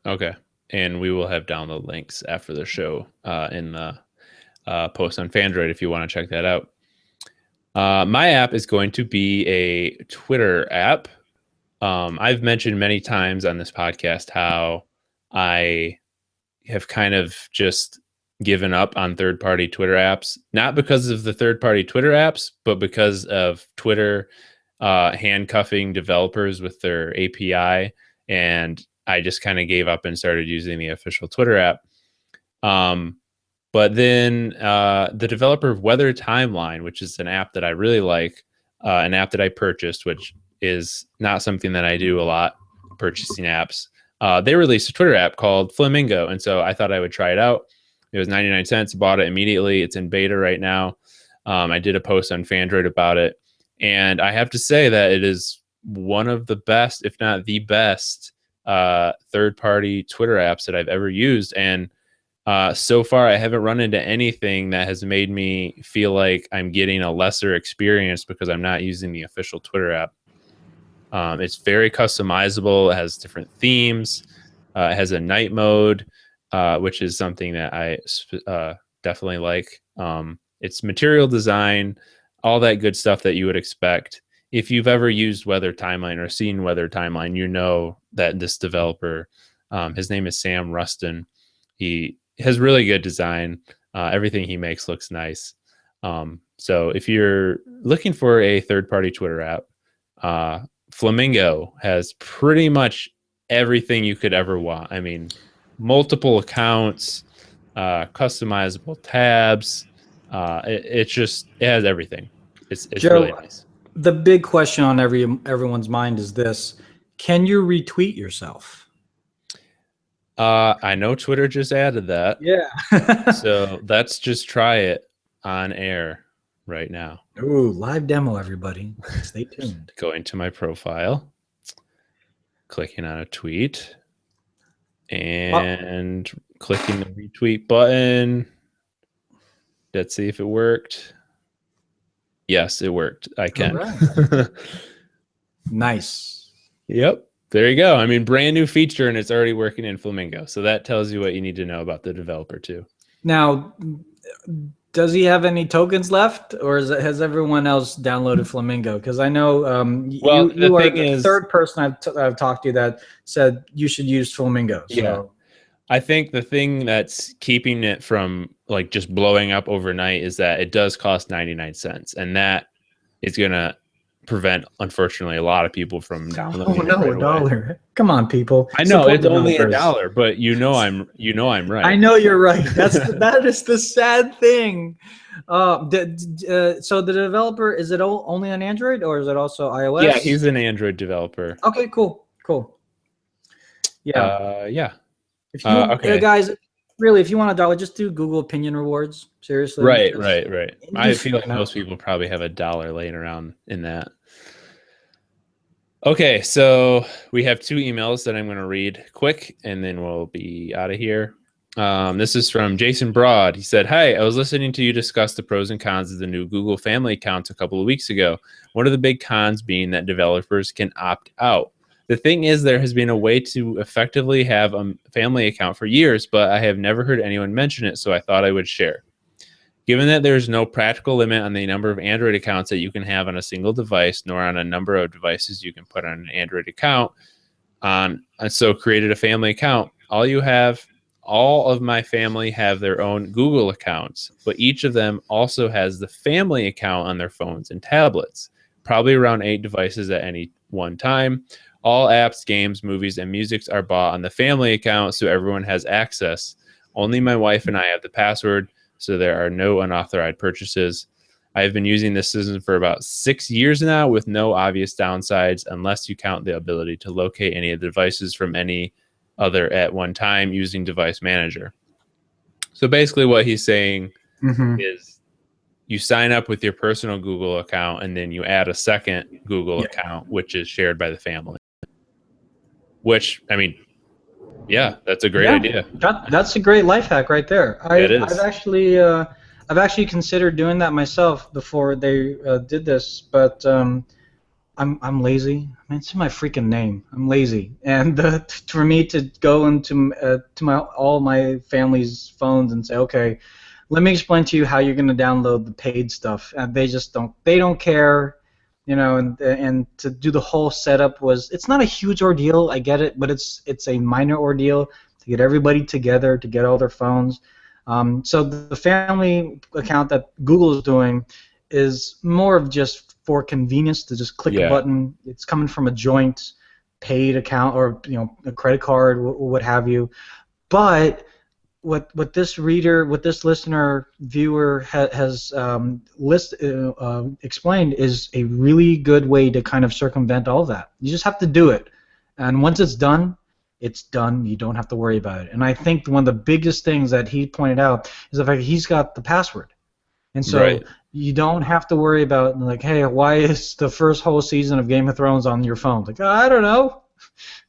Okay. And we will have download links after the show in the post on Fandroid if you want to check that out. My app is going to be a Twitter app. I've mentioned many times on this podcast how I have kind of just given up on third-party Twitter apps, not because of the third-party Twitter apps, but because of Twitter handcuffing developers with their API, and I just kind of gave up and started using the official Twitter app. But then the developer of Weather Timeline, which is an app that I really like, an app that I purchased, which is not something that I do a lot, purchasing apps. They released a Twitter app called Flamingo, and so I thought I would try it out. It was 99 cents, bought it immediately. It's in beta right now. I did a post on Fandroid about it. And I have to say that it is one of the best, if not the best, third-party Twitter apps that I've ever used. And so far, I haven't run into anything that has made me feel like I'm getting a lesser experience because I'm not using the official Twitter app. It's very customizable. It has different themes. It has a night mode, which is something that I definitely like. It's material design, all that good stuff that you would expect. If you've ever used Weather Timeline or seen Weather Timeline, you know that this developer, his name is Sam Rustin. He has really good design. Everything he makes looks nice. So if you're looking for a third-party Twitter app, Flamingo has pretty much everything you could ever want. I mean, multiple accounts, customizable tabs. It has everything. It's Joe, really nice. the big question on everyone's mind is this: can you retweet yourself? I know Twitter just added that. Yeah. So let's just try it on air right now. Ooh, live demo, everybody. Stay tuned. Going to my profile, clicking on a tweet, and clicking the retweet button. Let's see if it worked. Yes, it worked. I can. Right. Nice. Yep. There you go. I mean, brand new feature, and it's already working in Flamingo. So that tells you what you need to know about the developer too. Now, does he have any tokens left, or has everyone else downloaded Flamingo? Because I know you are the third person I've talked to that said you should use Flamingo. So. Yeah. I think the thing that's keeping it from like just blowing up overnight is that it does cost 99 cents, and that is going to prevent, unfortunately, a lot of people from downloading. Oh no, $1! Come on, people! I know it's only $1, but you know I'm right. I know you're right. That is the sad thing. So the developer, is it only on Android or is it also iOS? Yeah, he's an Android developer. Okay, cool. Yeah. Yeah. If you guys, really, if you want $1, just do Google Opinion Rewards. Seriously. Right. I feel like most people probably have $1 laying around in that. Okay, so we have 2 emails that I'm going to read quick, and then we'll be out of here. This is from Jason Broad. He said, "Hi, I was listening to you discuss the pros and cons of the new Google Family accounts a couple of weeks ago. One of the big cons being that developers can opt out. The thing is, there has been a way to effectively have a family account for years, but I have never heard anyone mention it, so I thought I would share. Given that there's no practical limit on the number of Android accounts that you can have on a single device, nor on a number of devices you can put on an Android account, and so created a family account. All of my family have their own Google accounts, but each of them also has the family account on their phones and tablets, probably around 8 devices at any one time. All apps, games, movies, and music are bought on the family account, so everyone has access. Only my wife and I have the password, so there are no unauthorized purchases. I have been using this system for about 6 years now with no obvious downsides, unless you count the ability to locate any of the devices from any other at one time using Device Manager." So basically what he's saying is you sign up with your personal Google account, and then you add a second Google account, which is shared by the family. Which, I mean, yeah, that's a great idea. That's a great life hack right there. It is. I've actually considered doing that myself before they did this, but I'm lazy. I mean, it's in my freaking name. I'm lazy, and for me to go into all my family's phones and say, okay, let me explain to you how you're going to download the paid stuff, and they just don't. They don't care. You know, and to do the whole setup it's not a huge ordeal, I get it, but it's a minor ordeal to get everybody together, to get all their phones. So the family account that Google is doing is more of just for convenience to just click a button. It's coming from a joint paid account or a credit card or what have you. But what this listener, viewer has explained is a really good way to kind of circumvent all that. You just have to do it, and once it's done, it's done. You don't have to worry about it. And I think one of the biggest things that he pointed out is the fact that he's got the password, and so You don't have to worry about like, hey, why is the first whole season of Game of Thrones on your phone? Like, I don't know.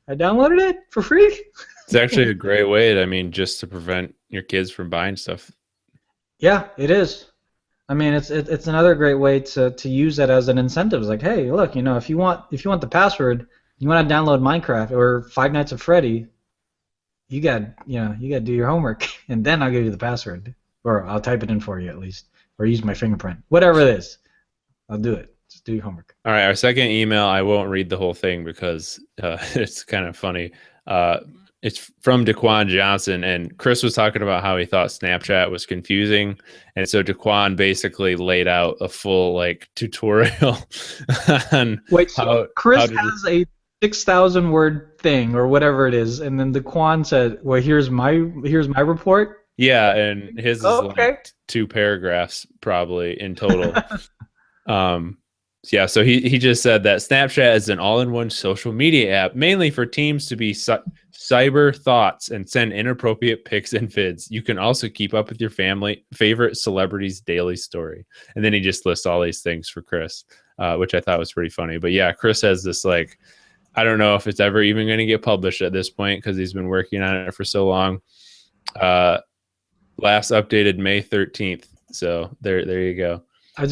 I downloaded it for free. It's actually a great way to, I mean, just to prevent your kids from buying stuff. Yeah, it is. I mean, it's another great way to use that as an incentive. It's like, hey, look, if you want the password, you want to download Minecraft or Five Nights at Freddy, you got to do your homework, and then I'll give you the password, or I'll type it in for you at least, or use my fingerprint, whatever it is. I'll do it. Just do your homework. All right, our second email, I won't read the whole thing because it's kind of funny. It's from Daquan Johnson, and Chris was talking about how he thought Snapchat was confusing, and so Daquan basically laid out a full like tutorial on Wait, so how Chris to has a 6,000 word thing or whatever it is, and then Daquan said, "Well, here's my report." yeah, and his is Oh, okay. like 2 paragraphs probably in total. Yeah, so he just said that Snapchat is an all-in-one social media app, mainly for teams to be cyber thoughts and send inappropriate pics and vids. You can also keep up with your family favorite celebrities' daily story. And then he just lists all these things for Chris, which I thought was pretty funny. But yeah, Chris has this like, I don't know if it's ever even going to get published at this point because he's been working on it for so long. Last updated May 13th. So there you go. I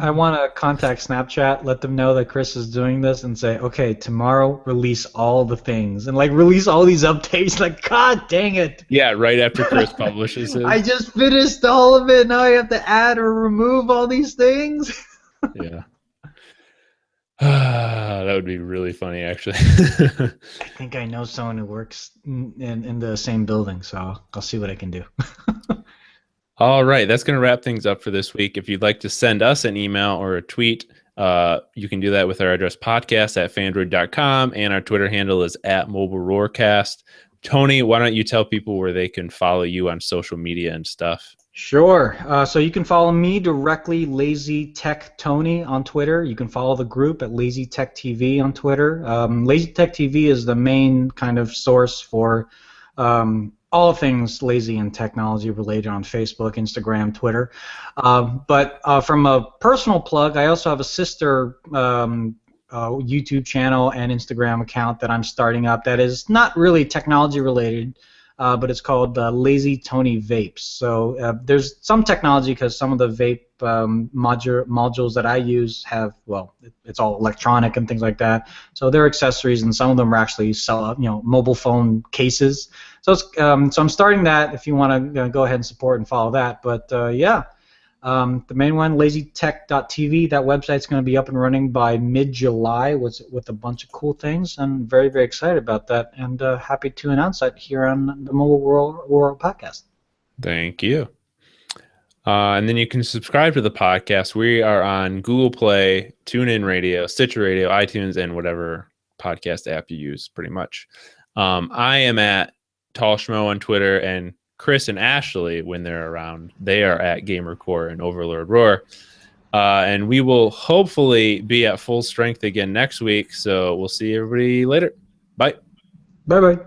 want to contact Snapchat, let them know that Chris is doing this, and say, okay, tomorrow release all the things and like release all these updates. Like, God dang it! Yeah, right after Chris publishes it. I just finished all of it. Now I have to add or remove all these things. Yeah. That would be really funny, actually. I think I know someone who works in the same building, so I'll see what I can do. All right, that's going to wrap things up for this week. If you'd like to send us an email or a tweet, you can do that with our address podcast@fandroid.com, and our Twitter handle is @MobileRoarcast. Tony, why don't you tell people where they can follow you on social media and stuff? Sure. So you can follow me directly, Lazy Tech Tony, on Twitter. You can follow the group at Lazy Tech TV on Twitter. Lazy Tech TV is the main kind of source for all things lazy and technology related on Facebook, Instagram, Twitter. But from a personal plug, I also have a sister YouTube channel and Instagram account that I'm starting up that is not really technology related, but it's called Lazy Tony Vapes. So there's some technology because some of the vape modules that I use have, well, it's all electronic and things like that. So they're accessories, and some of them are actually mobile phone cases. So so I'm starting that. If you want to go ahead and support and follow that. But yeah. The main one, lazytech.tv, that website's going to be up and running by mid-July with a bunch of cool things. I'm very, very excited about that, and happy to announce that here on the Mobile World Podcast. Thank you. And then you can subscribe to the podcast. We are on Google Play, TuneIn Radio, Stitcher Radio, iTunes, and whatever podcast app you use, pretty much. I am at Tall Schmo on Twitter, and Chris and Ashley, when they're around, they are at GamerCore and Overlord Roar. And we will hopefully be at full strength again next week. So we'll see everybody later. Bye. Bye-bye.